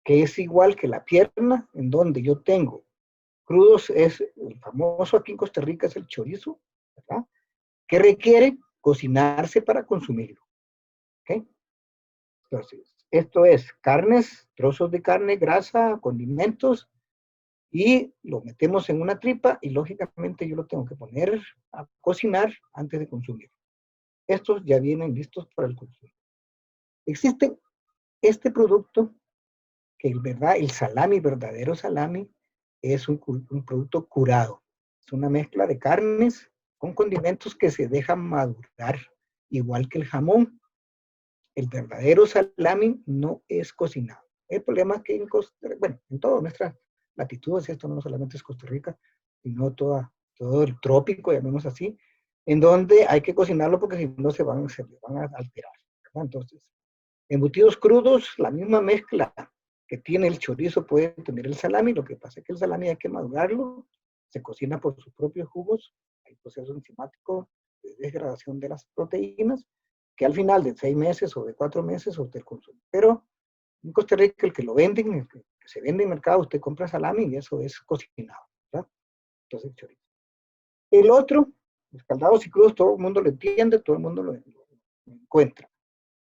que es igual que la pierna, en donde yo tengo crudos, es el famoso aquí en Costa Rica, es el chorizo, ¿verdad? Que requiere cocinarse para consumirlo. ¿Okay? Entonces, esto es carnes, trozos de carne, grasa, condimentos, y lo metemos en una tripa y lógicamente yo lo tengo que poner a cocinar antes de consumir. Estos ya vienen listos para el consumo. Existe este producto que el salami, verdadero salami, es un producto curado. Es una mezcla de carnes con condimentos que se dejan madurar, igual que el jamón. El verdadero salami no es cocinado. El problema es que en todas nuestras latitudes, esto no solamente es Costa Rica, sino todo el trópico, llamemos así, en donde hay que cocinarlo porque si no se van a alterar, ¿verdad? Entonces, embutidos crudos, la misma mezcla que tiene el chorizo puede tener el salami. Lo que pasa es que el salami hay que madurarlo, se cocina por sus propios jugos, hay proceso enzimático de degradación de las proteínas, que al final de 6 meses o de 4 meses usted consume. Pero en Costa Rica el que lo venden, el que se vende en el mercado, usted compra salami y eso es cocinado, ¿verdad? Entonces, chorizo. El otro, escaldados y crudos, todo el mundo lo entiende, todo el mundo lo encuentra.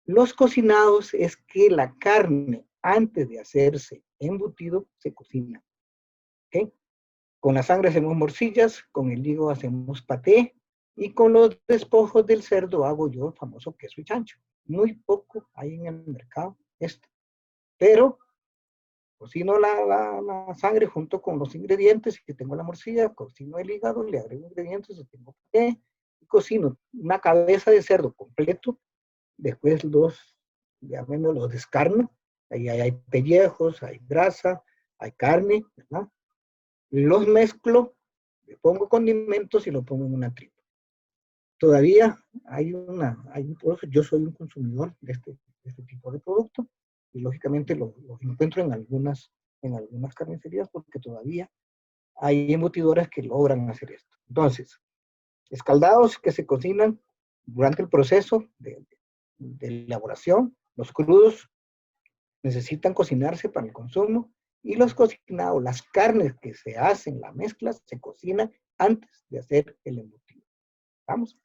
Los cocinados es que la carne, antes de hacerse embutido, se cocina. ¿Okay? Con la sangre hacemos morcillas, con el hígado hacemos paté, y con los despojos del cerdo hago yo el famoso queso y chancho. Muy poco hay en el mercado esto. Pero cocino la sangre junto con los ingredientes, y que tengo la morcilla, cocino el hígado, le agrego ingredientes, y tengo paté, cocino una cabeza de cerdo completo, después los descarno, ahí hay pellejos, hay grasa, hay carne, ¿verdad? Los mezclo, le pongo condimentos y lo pongo en una tripa. Todavía yo soy un consumidor de este tipo de producto y lógicamente lo encuentro en algunas carnicerías porque todavía hay embutidoras que logran hacer esto. Entonces, escaldados que se cocinan durante el proceso de elaboración, los crudos necesitan cocinarse para el consumo y los cocinados, las carnes que se hacen, la mezcla, se cocinan antes de hacer el embutido. ¿Vamos?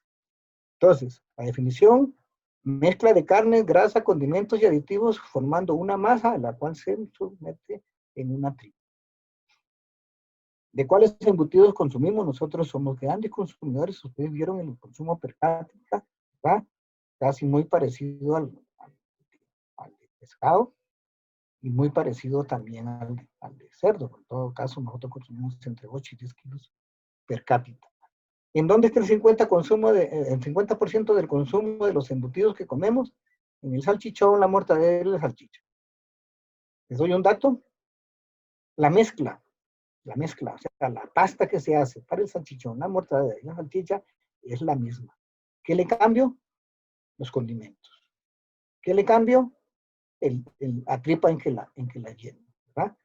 Entonces, la definición, mezcla de carnes, grasa, condimentos y aditivos formando una masa a la cual se somete en una tripa. ¿De cuáles embutidos consumimos? Nosotros somos grandes consumidores. Ustedes vieron el consumo per cápita, ¿verdad? Casi muy parecido al de pescado y muy parecido también al de cerdo. En todo caso, nosotros consumimos entre 8 y 10 kilos per cápita. ¿En dónde está el 50% del consumo de los embutidos que comemos? En el salchichón, la mortadela y la salchicha. Les doy un dato. La mezcla, o sea, la pasta que se hace para el salchichón, la mortadela y la salchicha es la misma. ¿Qué le cambio? Los condimentos. ¿Qué le cambio? La tripa en que la lleno, ¿verdad?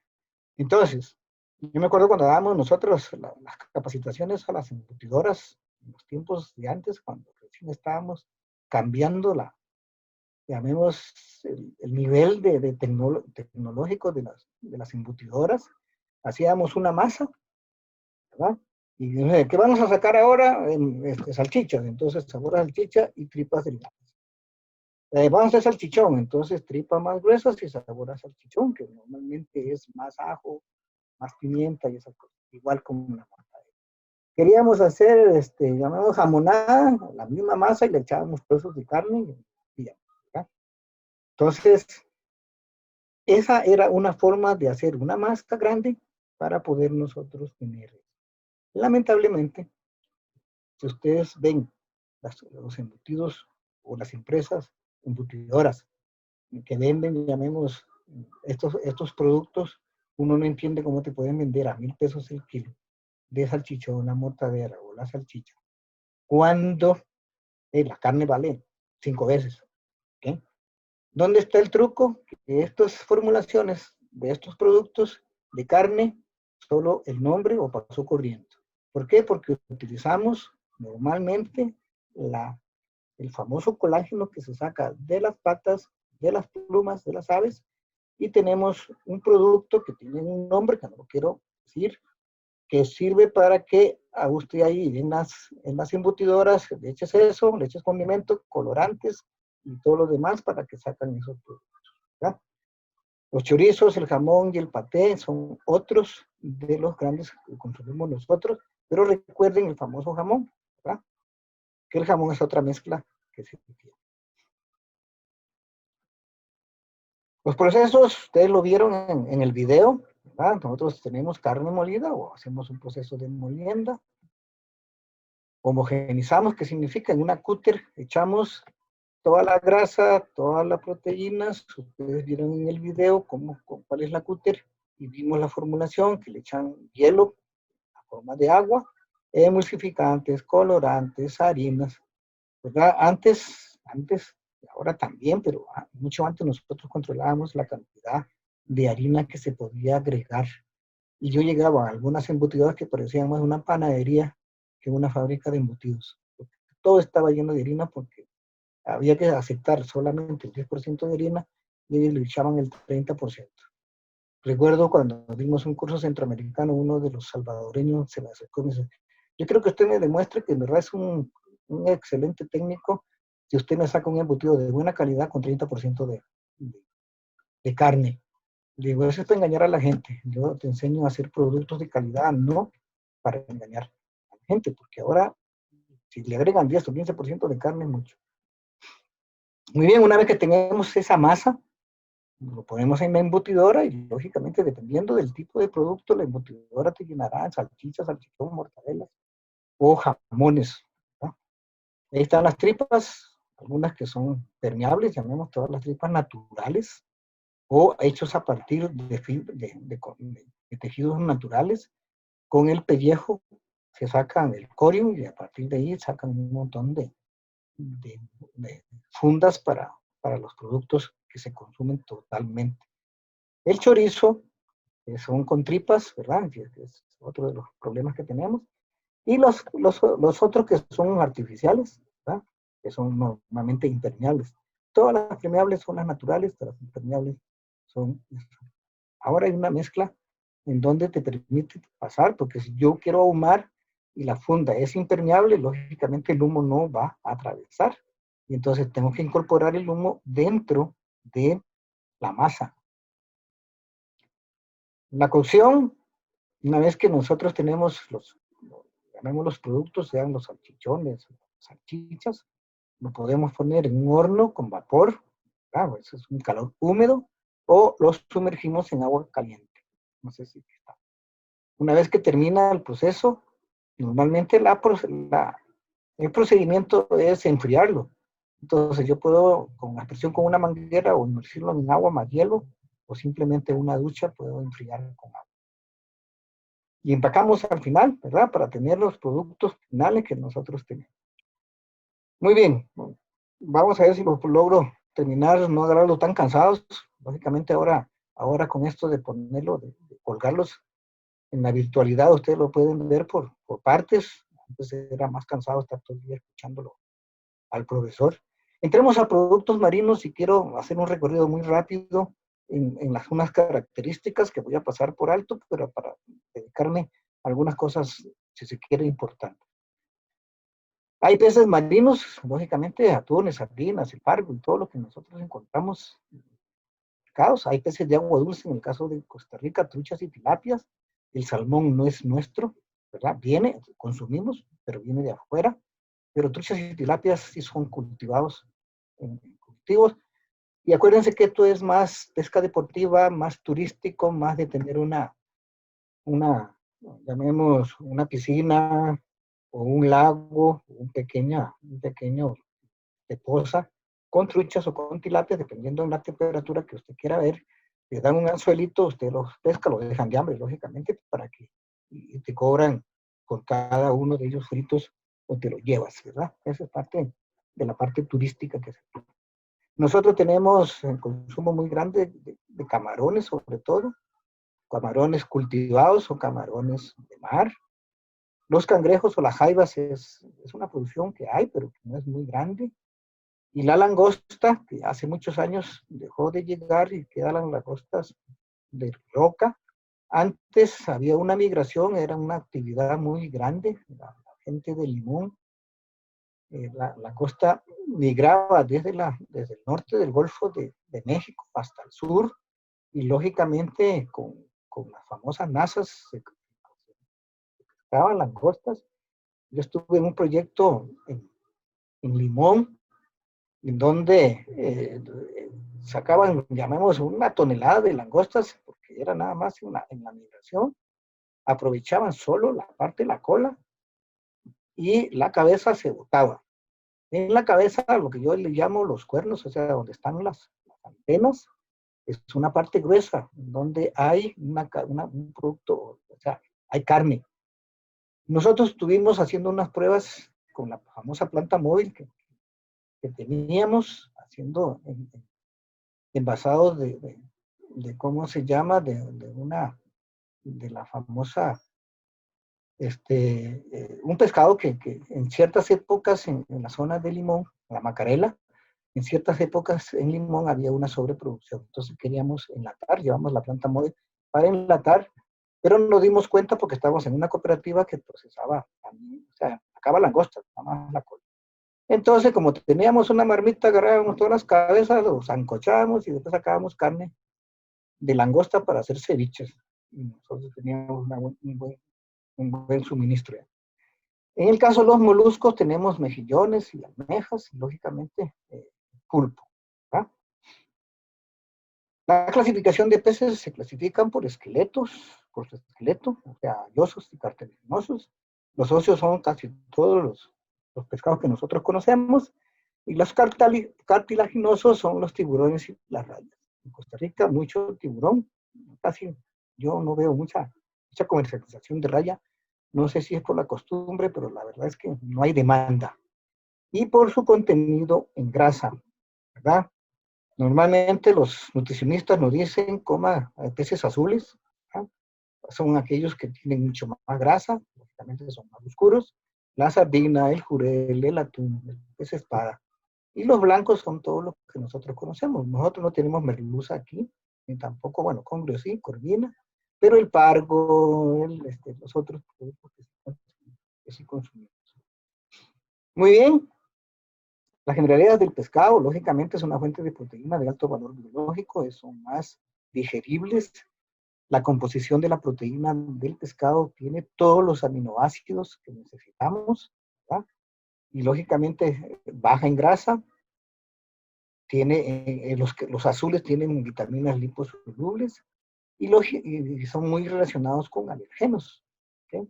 Entonces, yo me acuerdo cuando dábamos nosotros las capacitaciones a las embutidoras en los tiempos de antes, cuando recién estábamos cambiando llamemos, el nivel tecnológico de las embutidoras, hacíamos una masa, ¿verdad? Y ¿qué vamos a sacar ahora? Salchichas, entonces sabor a salchicha y tripas delgadas. Vamos a hacer salchichón, entonces tripas más gruesas y sabor a salchichón, que normalmente es más ajo, más pimienta y esas cosas, igual como una mortadela. Queríamos hacer, llamamos jamonada, la misma masa y le echábamos trozos de carne y ya, ¿verdad? Entonces, esa era una forma de hacer una masa grande para poder nosotros tener. Lamentablemente, si ustedes ven los embutidos o las empresas embutidoras que venden, llamemos, estos productos, uno no entiende cómo te pueden vender a 1,000 pesos el kilo de salchichón, la mortadera o la salchicha, cuando la carne vale 5 veces. ¿Okay? ¿Dónde está el truco? Que estas formulaciones de estos productos de carne, solo el nombre o pasó corriendo. ¿Por qué? Porque utilizamos normalmente el famoso colágeno que se saca de las patas, de las plumas de las aves, y tenemos un producto que tiene un nombre que no lo quiero decir, que sirve para que a usted ahí en las embutidoras le eches eso, le eches condimento, colorantes y todo lo demás para que sacan esos productos, ¿verdad? Los chorizos, el jamón y el paté son otros de los grandes que consumimos nosotros, pero recuerden el famoso jamón, ¿verdad? Que el jamón es otra mezcla que se tiene. Los procesos, ustedes lo vieron en el video, ¿verdad? Nosotros tenemos carne molida o hacemos un proceso de molienda. Homogenizamos, ¿qué significa? En una cúter echamos toda la grasa, todas las proteínas. Ustedes vieron en el video cuál es la cúter y vimos la formulación que le echan hielo a forma de agua, emulsificantes, colorantes, harinas, ¿verdad? Antes, ahora también, pero mucho antes nosotros controlábamos la cantidad de harina que se podía agregar. Y yo llegaba a algunas embutidoras que parecían más una panadería que una fábrica de embutidos. Todo estaba lleno de harina porque había que aceptar solamente el 10% de harina y ellos le echaban el 30%. Recuerdo cuando dimos un curso centroamericano, uno de los salvadoreños se me acercó y me dice, yo creo que usted me demuestre que en verdad es un excelente técnico si usted me saca un embutido de buena calidad con 30% de carne. Le digo, eso es para engañar a la gente. Yo te enseño a hacer productos de calidad, no para engañar a la gente, porque ahora, si le agregan 10 o 15% de carne, es mucho. Muy bien, una vez que tengamos esa masa, lo ponemos en la embutidora y, lógicamente, dependiendo del tipo de producto, la embutidora te llenará en salchichas, salchichón, mortadelas o jamones, ¿no? Ahí están las tripas, algunas que son permeables, llamemos todas las tripas naturales, o hechos a partir de tejidos naturales. Con el pellejo se sacan el corium y a partir de ahí sacan un montón de, de fundas para los productos que se consumen totalmente. El chorizo, son con tripas, ¿verdad? Que es otro de los problemas que tenemos. Y los otros que son artificiales, ¿verdad? Que son normalmente impermeables. Todas las permeables son las naturales, todas las impermeables son... Ahora hay una mezcla en donde te permite pasar, porque si yo quiero ahumar y la funda es impermeable, lógicamente el humo no va a atravesar. Y entonces tengo que incorporar el humo dentro de la masa. La cocción, una vez que nosotros tenemos llamemos los productos, sean los salchichones, salchichas, lo podemos poner en un horno con vapor, claro, eso es un calor húmedo, o los sumergimos en agua caliente. No sé si está. Una vez que termina el proceso, normalmente el procedimiento es enfriarlo. Entonces yo puedo, con la presión con una manguera, o inmertirlo en agua más hielo, o simplemente una ducha, puedo enfriar con agua. Y empacamos al final, ¿verdad? Para tener los productos finales que nosotros tenemos. Muy bien, vamos a ver si lo logro terminar, no agarrarlo tan cansados. Lógicamente ahora con esto de ponerlo, de colgarlos en la virtualidad, ustedes lo pueden ver por partes. Antes era más cansado estar todo el día escuchándolo al profesor. Entremos a productos marinos y quiero hacer un recorrido muy rápido en unas características que voy a pasar por alto, pero para dedicarme a algunas cosas, si se quiere, importantes. Hay peces marinos, lógicamente, atunes, sardinas, el pargo y todo lo que nosotros encontramos en mercados. Hay peces de agua dulce, en el caso de Costa Rica, truchas y tilapias. El salmón no es nuestro, ¿verdad? Viene, consumimos, pero viene de afuera. Pero truchas y tilapias sí son cultivados en cultivos. Y acuérdense que esto es más pesca deportiva, más turístico, más de tener una llamemos, una piscina o un lago, un pequeño de poza, con truchas o con tilapias, dependiendo de la temperatura que usted quiera ver. Le dan un anzuelito, usted los pesca, los dejan de hambre, lógicamente, para que y te cobran por cada uno de ellos fritos o te lo llevas, ¿verdad? Esa es parte de la parte turística que se tiene. Nosotros tenemos un consumo muy grande de camarones, sobre todo, camarones cultivados o camarones de mar. Los cangrejos o las jaivas es una producción que hay, pero que no es muy grande. Y la langosta, que hace muchos años dejó de llegar y quedan las langostas de roca. Antes había una migración, era una actividad muy grande. La gente de Limón, la costa migraba desde el norte del Golfo de México hasta el sur, y lógicamente con las famosas nazas se pescaban langostas. Yo estuve en un proyecto en Limón, en donde sacaban, llamemos, una tonelada de langostas, porque era nada más en la migración, aprovechaban solo la parte de la cola y la cabeza se botaba. En la cabeza, lo que yo le llamo los cuernos, o sea, donde están las antenas, es una parte gruesa, donde hay un producto, o sea, hay carne. Nosotros estuvimos haciendo unas pruebas con la famosa planta móvil que teníamos, haciendo envasados de cómo se llama, de la famosa, un pescado que en ciertas épocas en la zona de Limón, la Macarela, en ciertas épocas en Limón había una sobreproducción. Entonces queríamos enlatar, llevamos la planta móvil para enlatar, pero nos dimos cuenta porque estábamos en una cooperativa que procesaba, o sea, sacaba langostas, nada más la cola. Entonces, como teníamos una marmita, agarrábamos todas las cabezas, los zancochábamos y después sacábamos carne de langosta para hacer ceviches. Y nosotros teníamos un buen suministro. En el caso de los moluscos tenemos mejillones y almejas y lógicamente pulpo. ¿verdad? La clasificación de peces se clasifican por esqueletos, por su esqueleto, o sea, yosos y cartilaginosos. Los óseos son casi todos los pescados que nosotros conocemos, y los cartilaginosos son los tiburones y las rayas. En Costa Rica, mucho tiburón, casi yo no veo mucha comercialización de raya. No sé si es por la costumbre, pero la verdad es que no hay demanda. Y por su contenido en grasa, ¿verdad? Normalmente los nutricionistas nos dicen coma peces azules, ¿verdad? Son aquellos que tienen mucho más grasa, lógicamente son más oscuros. La sardina, el jurel, el atún, el pez espada. Y los blancos son todos los que nosotros conocemos. Nosotros no tenemos merluza aquí, ni tampoco, bueno, congrio sí, corvina, pero el pargo, los otros productos que sí consumimos. Muy bien. Las generalidades del pescado, lógicamente, es una fuente de proteína de alto valor biológico, son más digeribles. La composición de la proteína del pescado tiene todos los aminoácidos que necesitamos, ¿verdad? Y lógicamente baja en grasa. Tiene, los azules tienen vitaminas liposolubles y son muy relacionados con alergenos. ¿Okay?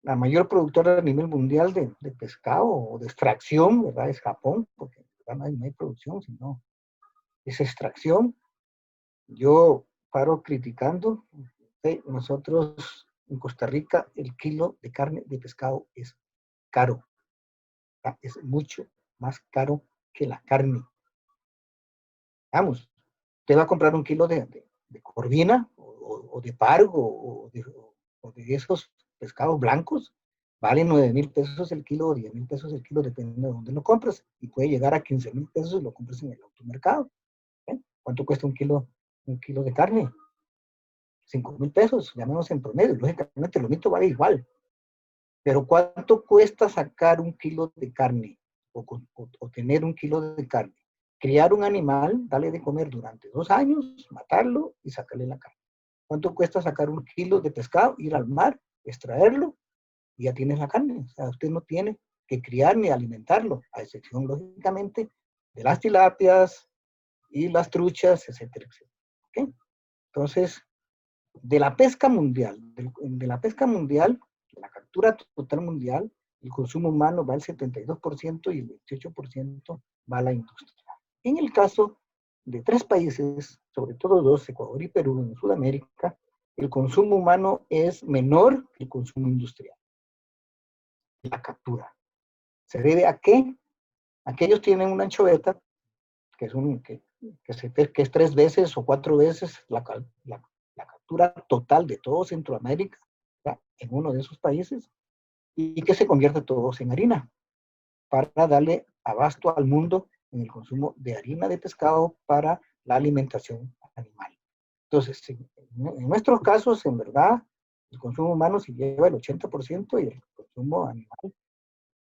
La mayor productora a nivel mundial de pescado o de extracción, ¿verdad? Es Japón, porque no hay producción, sino es extracción. Yo paro criticando. ¿Okay? Nosotros en Costa Rica el kilo de carne de pescado es caro. ¿Verdad? Es mucho más caro que la carne. Vamos, usted va a comprar un kilo de corvina o de pargo o de esos pescados blancos, vale 9,000 pesos el kilo o 10,000 pesos el kilo, depende de dónde lo compras, y puede llegar a 15,000 pesos si lo compras en el automercado. ¿Eh? ¿Cuánto cuesta un kilo de carne? 5,000 pesos, llamemos en promedio. Lógicamente, lo mito vale igual. Pero ¿cuánto cuesta sacar un kilo de carne o tener un kilo de carne? Criar un animal, darle de comer durante 2 años, matarlo y sacarle la carne. ¿Cuánto cuesta sacar un kilo de pescado, ir al mar, extraerlo y ya tienes la carne? O sea, usted no tiene que criar ni alimentarlo, a excepción, lógicamente, de las tilapias y las truchas, etcétera, etcétera. ¿Okay? Entonces, de la pesca mundial, de la captura total mundial, el consumo humano va al 72% y el 28% va a la industria. En el caso de 3 países, sobre todo 2, Ecuador y Perú, en Sudamérica, el consumo humano es menor que el consumo industrial. La captura. ¿Se debe a qué? Aquellos tienen una anchoveta que es 3 veces o 4 veces la captura total de todo Centroamérica, ¿verdad? En uno de esos países, y que se convierte todos en harina para darle abasto al mundo en el consumo de harina de pescado para la alimentación animal. Entonces, en nuestros casos, en verdad, el consumo humano se lleva el 80% y el consumo animal,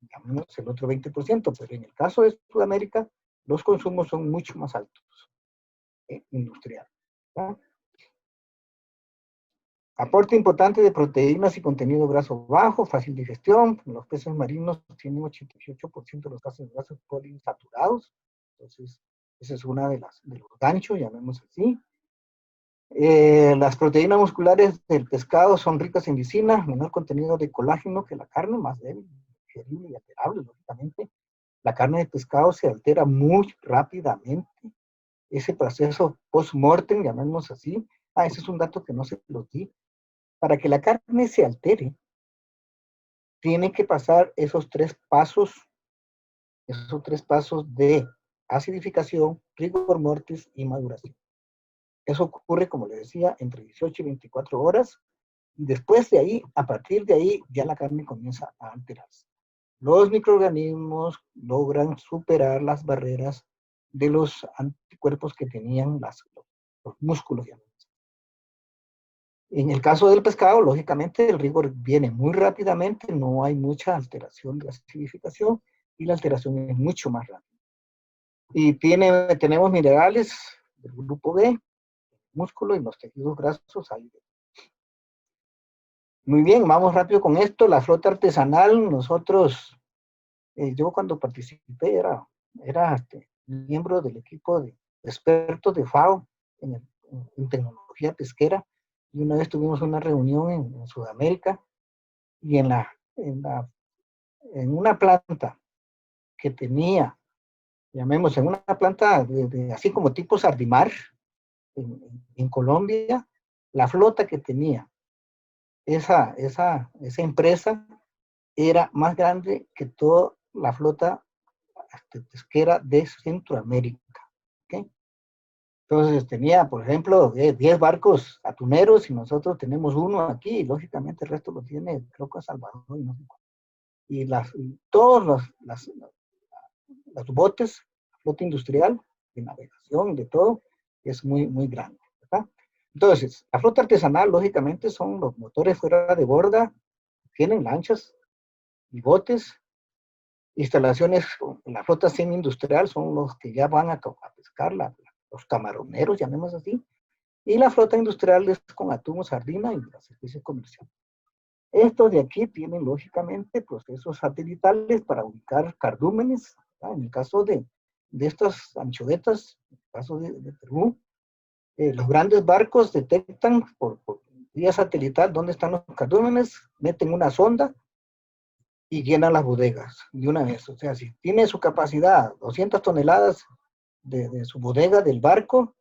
digamos, el otro 20%, pero en el caso de Sudamérica, los consumos son mucho más altos, industrial. ¿Verdad? Aporte importante de proteínas y contenido graso bajo, fácil digestión. Los peces marinos tienen 88% de los ácidos grasos poliinsaturados. Entonces, esa es una de los ganchos, llamemos así. Las proteínas musculares del pescado son ricas en lisina, menor contenido de colágeno que la carne, más débil, digerible y alterable, lógicamente. La carne de pescado se altera muy rápidamente. Ese proceso post-mortem, llamemos así. Ese es un dato que no se lo di. Para que la carne se altere, tiene que pasar esos 3 pasos de acidificación, rigor mortis y maduración. Eso ocurre, como les decía, entre 18 y 24 horas, y después de ahí, a partir de ahí, ya la carne comienza a alterarse. Los microorganismos logran superar las barreras de los anticuerpos que tenían los músculos. En el caso del pescado, lógicamente, el rigor viene muy rápidamente, no hay mucha alteración de acidificación y la alteración es mucho más rápida. Y tenemos minerales del grupo B, músculo y los tejidos grasos ahí. Muy bien, vamos rápido con esto. La flota artesanal, nosotros, yo cuando participé era miembro del equipo de expertos de FAO en tecnología pesquera, y una vez tuvimos una reunión en Sudamérica, y en la en una planta que tenía, llamemos, en una planta así como tipo Sardimar, en Colombia, la flota que tenía esa empresa era más grande que toda la flota pesquera de Centroamérica. ¿Okay? Entonces tenía, por ejemplo, 10 barcos atuneros y nosotros tenemos uno aquí, y lógicamente el resto lo tiene, creo que Salvador, no sé. Y todos los botes, la flota industrial, de navegación, de todo, es muy, muy grande, ¿verdad? Entonces, la flota artesanal, lógicamente, son los motores fuera de borda, tienen lanchas y botes. Instalaciones, la flota semi-industrial son los que ya van a pescar, los camaroneros, llamemos así, y la flota industrial es con atún o sardina y las especies comerciales. Estos de aquí tienen, lógicamente, procesos satelitales para ubicar cardúmenes, ¿verdad? En el caso de estas anchovetas, en el caso de Perú, los grandes barcos detectan por vía satelital dónde están los cardúmenes, meten una sonda y llenan las bodegas de una vez. O sea, si tiene su capacidad 200 toneladas de su bodega del barco,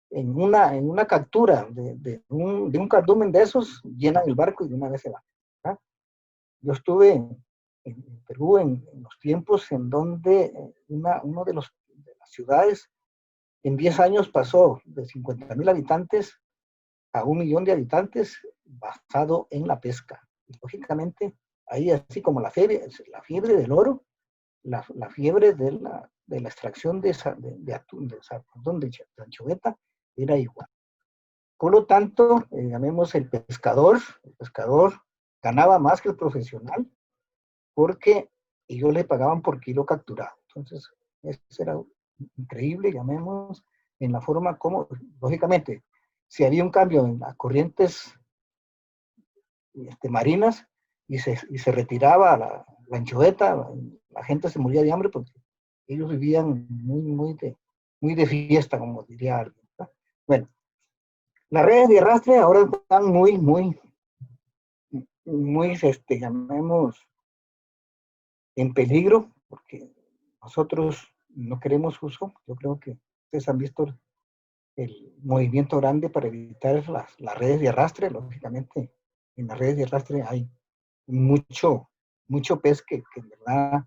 en una captura de un cardumen de esos, llenan el barco y de una vez se va. ¿Ah? Yo estuve en Perú en los tiempos en donde uno de las ciudades en 10 años pasó de 50,000 habitantes a 1 millón de habitantes basado en la pesca. Y, lógicamente, ahí así como la fiebre del oro, la fiebre de la extracción de atún, de anchoveta, era igual. Por lo tanto, llamemos el pescador ganaba más que el profesional porque ellos le pagaban por kilo capturado. Entonces, eso era increíble, llamemos, en la forma como, lógicamente, si había un cambio en las corrientes marinas y se retiraba la anchoveta, la gente se moría de hambre porque ellos vivían muy de fiesta, como diría alguien, ¿verdad? Bueno, las redes de arrastre ahora están muy, llamemos, en peligro, porque nosotros no queremos uso. Yo creo que ustedes han visto el movimiento grande para evitar las redes de arrastre. Lógicamente, en las redes de arrastre hay mucho pez que en verdad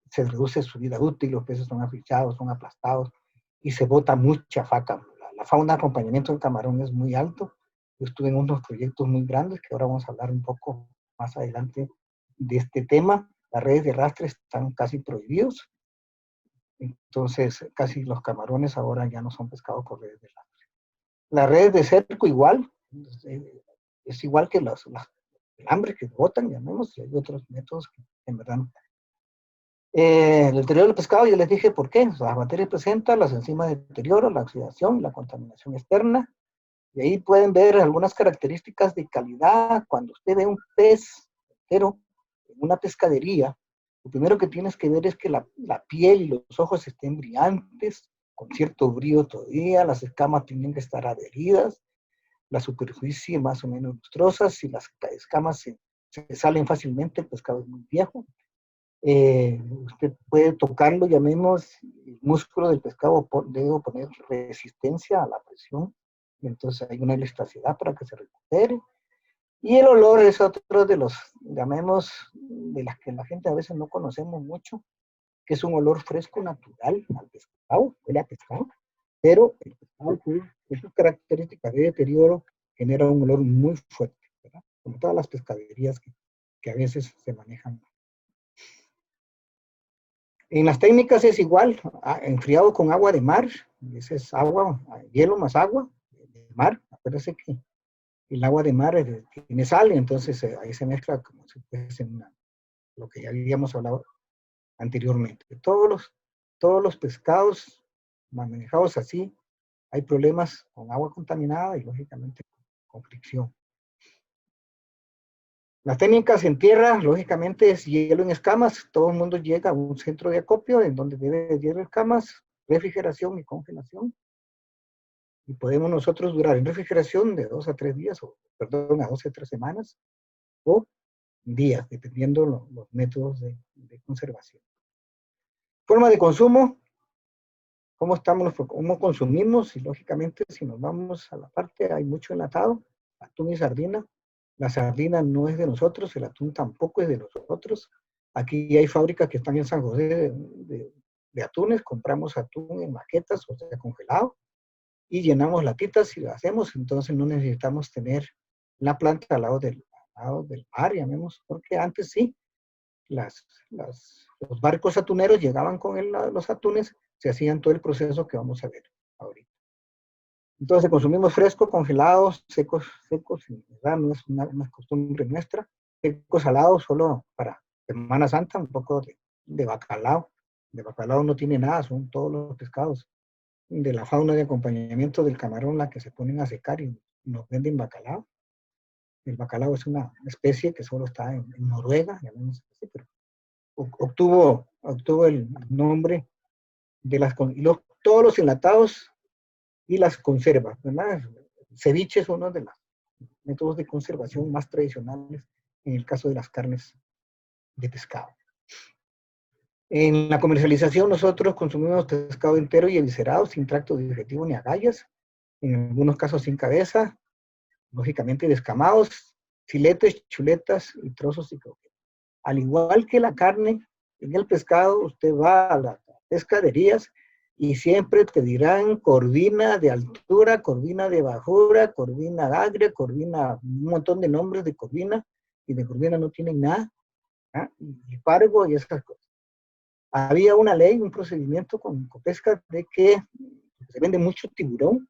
se reduce su vida útil, los peces son afichados, son aplastados y se bota mucha faca. La fauna de acompañamiento del camarón es muy alto. Yo estuve en unos proyectos muy grandes que ahora vamos a hablar un poco más adelante de este tema. Las redes de arrastre están casi prohibidos, entonces casi los camarones ahora ya no son pescados por redes de arrastre. Las redes de cerco igual, es igual que los alambres que botan, llamemos, y hay otros métodos que en verdad no. El deterioro del pescado, yo les dije por qué. Las bacterias presentan las enzimas de deterioro, la oxidación, la contaminación externa. Y ahí pueden ver algunas características de calidad. Cuando usted ve un pez entero en una pescadería, lo primero que tienes que ver es que la piel y los ojos estén brillantes, con cierto brillo todavía, las escamas tienen que estar adheridas, la superficie más o menos lustrosa. Si las escamas se salen fácilmente, el pescado es muy viejo. Usted puede tocarlo, llamemos, el músculo del pescado debe poner resistencia a la presión, y entonces hay una elasticidad para que se recupere. Y el olor es otro de los, llamemos, de las que la gente a veces no conocemos mucho, que es un olor fresco natural al pescado, huele a pescado, pero el pescado con sus características de deterioro genera un olor muy fuerte, ¿verdad? Como todas las pescaderías que a veces se manejan. En las técnicas es igual, enfriado con agua de mar, ese es agua, hielo más agua de mar. Acuérdense que el agua de mar tiene sal, entonces ahí se mezcla como si fuese lo que ya habíamos hablado anteriormente. Todos los pescados manejados así, hay problemas con agua contaminada y lógicamente con fricción. Las técnicas en tierra, lógicamente, es hielo en escamas. Todo el mundo llega a un centro de acopio en donde debe hielo en escamas, refrigeración y congelación. Y podemos nosotros durar en refrigeración de 2 a 3 días, a 2 a 3 semanas, o días, dependiendo los métodos de conservación. Forma de consumo, cómo consumimos, y lógicamente si nos vamos a la parte, hay mucho enlatado, atún y sardina. La sardina no es de nosotros, el atún tampoco es de nosotros. Aquí hay fábricas que están en San José de atunes, compramos atún en maquetas, o sea, congelado, y llenamos latitas y lo hacemos, entonces no necesitamos tener la planta al lado del mar, llamemos, porque antes sí, los barcos atuneros llegaban con los atunes, se hacían todo el proceso que vamos a ver ahorita. Entonces consumimos fresco, congelados, secos, ¿verdad? No es una costumbre nuestra. Secos, salados, solo para Semana Santa, un poco de bacalao. De bacalao no tiene nada, son todos los pescados de la fauna de acompañamiento del camarón la que se ponen a secar y nos venden bacalao. El bacalao es una especie que solo está en Noruega, así, pero obtuvo el nombre de todos los enlatados y las conservas, ¿verdad? Ceviche es uno de los métodos de conservación más tradicionales en el caso de las carnes de pescado. En la comercialización nosotros consumimos pescado entero y eviscerado, sin tracto digestivo ni agallas, en algunos casos sin cabeza, lógicamente descamados, filetes, chuletas y trozos y croquetas. Al igual que la carne, en el pescado usted va a las pescaderías y siempre te dirán corvina de altura, corvina de bajura, corvina agria, corvina, un montón de nombres de corvina, y de corvina no tienen nada, ¿ah? Y pargo y esas cosas. Había una ley, un procedimiento con Copesca de que se vende mucho tiburón,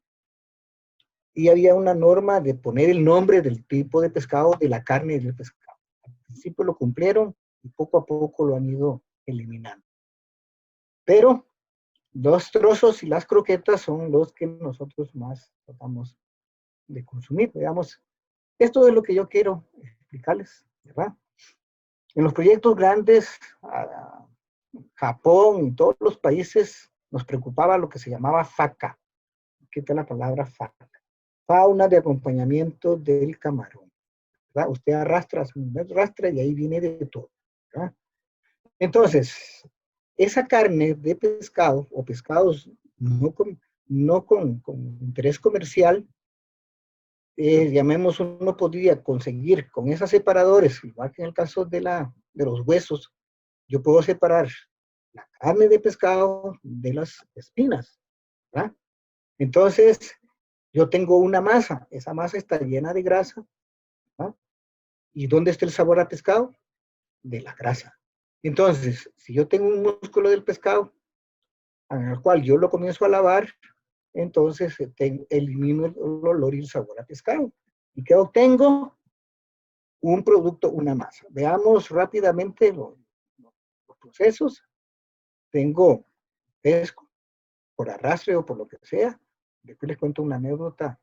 y había una norma de poner el nombre del tipo de pescado, de la carne del pescado. Al principio lo cumplieron y poco a poco lo han ido eliminando. Pero los trozos y las croquetas son los que nosotros más tratamos de consumir. Digamos, esto es lo que yo quiero explicarles, ¿verdad? En los proyectos grandes, Japón y todos los países, nos preocupaba lo que se llamaba FACA. ¿Qué tal la palabra FACA? Fauna de acompañamiento del camarón, ¿verdad? Usted arrastra y ahí viene de todo, ¿verdad? Entonces, esa carne de pescado o pescados no con interés comercial, llamemos, uno podría conseguir con esos separadores, igual que en el caso de los huesos, yo puedo separar la carne de pescado de las espinas, ¿verdad? Entonces, yo tengo una masa, esa masa está llena de grasa, ¿verdad? ¿Y dónde está el sabor a pescado? De la grasa. Entonces, si yo tengo un músculo del pescado, en el cual yo lo comienzo a lavar, entonces elimino el olor y el sabor a pescado. ¿Y qué obtengo? Un producto, una masa. Veamos rápidamente los procesos. Tengo pesco, por arrastre o por lo que sea. Después les cuento una anécdota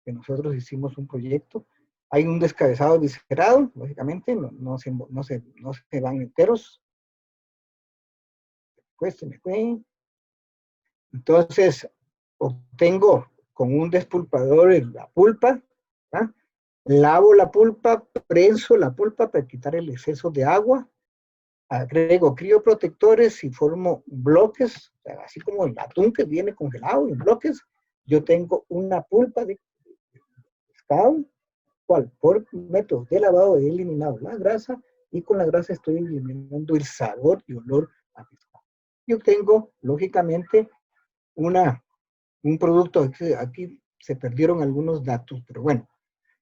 que nosotros hicimos un proyecto. Hay un descabezado viscerado, lógicamente, no se van enteros. Pues se me fue. Entonces, obtengo con un despulpador la pulpa, ¿ah? Lavo la pulpa, prenso la pulpa para quitar el exceso de agua, agrego crioprotectores y formo bloques, así como el atún que viene congelado en bloques. Yo tengo una pulpa de pescado, cual por método de lavado he eliminado la grasa, y con la grasa estoy eliminando el sabor y olor a pescado. Yo tengo, lógicamente, un producto, aquí se perdieron algunos datos, pero bueno,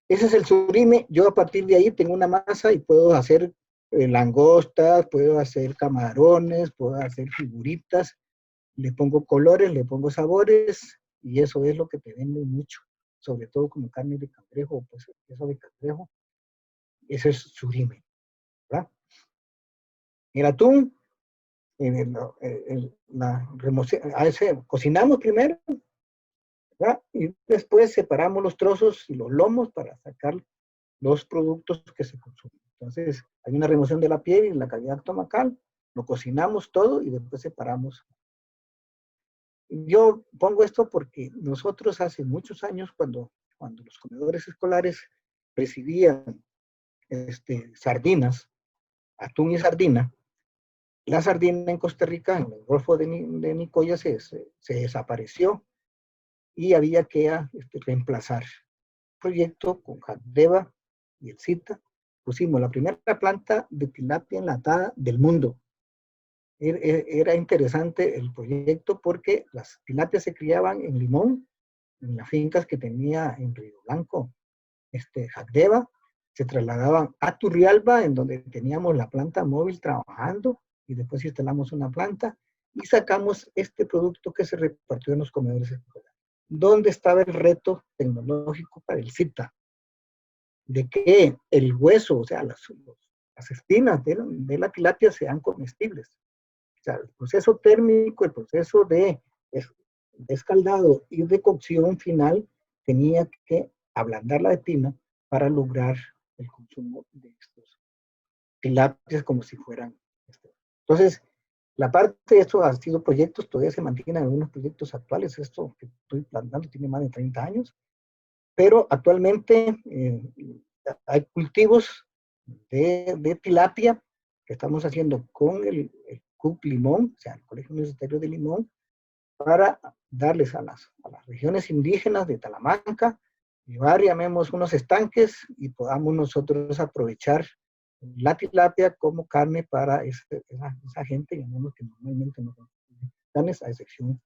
ese es el surimi. Yo a partir de ahí tengo una masa y puedo hacer langostas, puedo hacer camarones, puedo hacer figuritas, le pongo colores, le pongo sabores, y eso es lo que te venden mucho, sobre todo como carne de cangrejo, pues queso de cangrejo, eso es surimi, ¿verdad? El atún, cocinamos primero, ¿verdad? Y después separamos los trozos y los lomos para sacar los productos que se consumen. Entonces, hay una remoción de la piel y la cavidad estomacal, lo cocinamos todo y después separamos. Yo pongo esto porque nosotros hace muchos años, cuando los comedores escolares recibían sardinas, atún y sardina. La sardina en Costa Rica, en el Golfo de Nicoya, se desapareció y había que reemplazar. Proyecto con Jacdeva y el CITA, pusimos la primera planta de tilapia enlatada del mundo. Era interesante el proyecto porque las tilapias se criaban en Limón, en las fincas que tenía en Río Blanco, Jacdeva, se trasladaban a Turrialba, en donde teníamos la planta móvil trabajando, y después instalamos una planta, y sacamos este producto que se repartió en los comedores escolares. ¿Dónde estaba el reto tecnológico para el CITA? De que el hueso, o sea, las espinas de la tilapia sean comestibles. O sea, el proceso térmico, el proceso de escaldado y de cocción final tenía que ablandar la espina para lograr el consumo de estos tilapias como si fueran. Entonces, la parte de esto ha sido proyectos, todavía se mantienen algunos proyectos actuales. Esto que estoy plantando tiene más de 30 años, pero actualmente hay cultivos de tilapia que estamos haciendo con el CUC Limón, o sea, el Colegio Universitario de Limón, para darles a las regiones indígenas de Talamanca, llevar, llamemos, unos estanques y podamos nosotros aprovechar la tilapia como carne para esa gente, llamemos, que normalmente no consume carnes, a excepción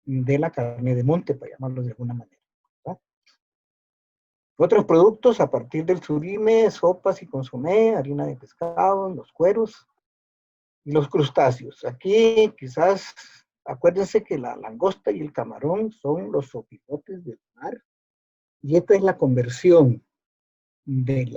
de la carne de monte, para llamarlo de alguna manera, ¿verdad? Otros productos a partir del surime, sopas y consomé, harina de pescado, los cueros y los crustáceos. Aquí quizás, acuérdense que la langosta y el camarón son los sopilotes del mar, y esta es la conversión de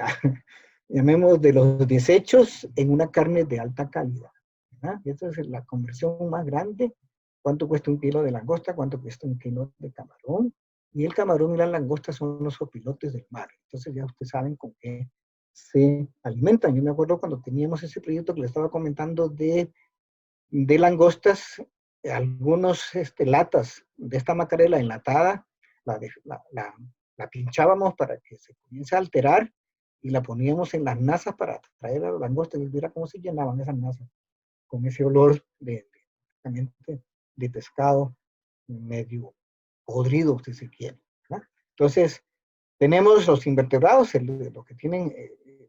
llamemos, de los desechos en una carne de alta calidad, ¿verdad? Esta es la conversión más grande. ¿Cuánto cuesta un kilo de langosta? ¿Cuánto cuesta un kilo de camarón? Y el camarón y la langosta son los sopilotes del mar. Entonces ya ustedes saben con qué se alimentan. Yo me acuerdo cuando teníamos ese proyecto que les estaba comentando de langostas, algunos latas de esta macarela enlatada, la pinchábamos para que se comience a alterar y la poníamos en las nazas para traer a las langostas y viera cómo se llenaban esas nazas con ese olor de pescado medio podrido, si se quiere, ¿verdad? Entonces, tenemos los invertebrados, los que tienen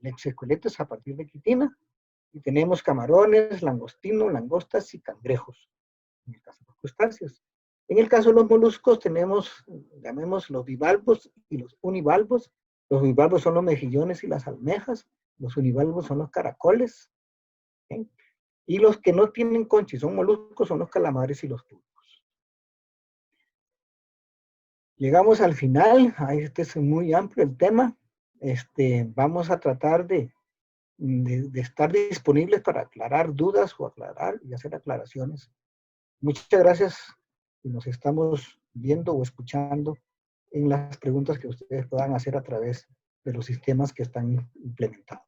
exoesqueletos a partir de quitina, y tenemos camarones, langostinos, langostas y cangrejos, en el caso de los crustáceos. En el caso de los moluscos tenemos, llamemos, los bivalvos y los univalvos. Los bivalvos son los mejillones y las almejas, los univalvos son los caracoles, ¿sí? Y los que no tienen concha y son moluscos son los calamares y los pulpos. Llegamos al final, este es muy amplio el tema. Vamos a tratar de estar disponibles para aclarar dudas o aclarar y hacer aclaraciones. Muchas gracias y nos estamos viendo o escuchando en las preguntas que ustedes puedan hacer a través de los sistemas que están implementados.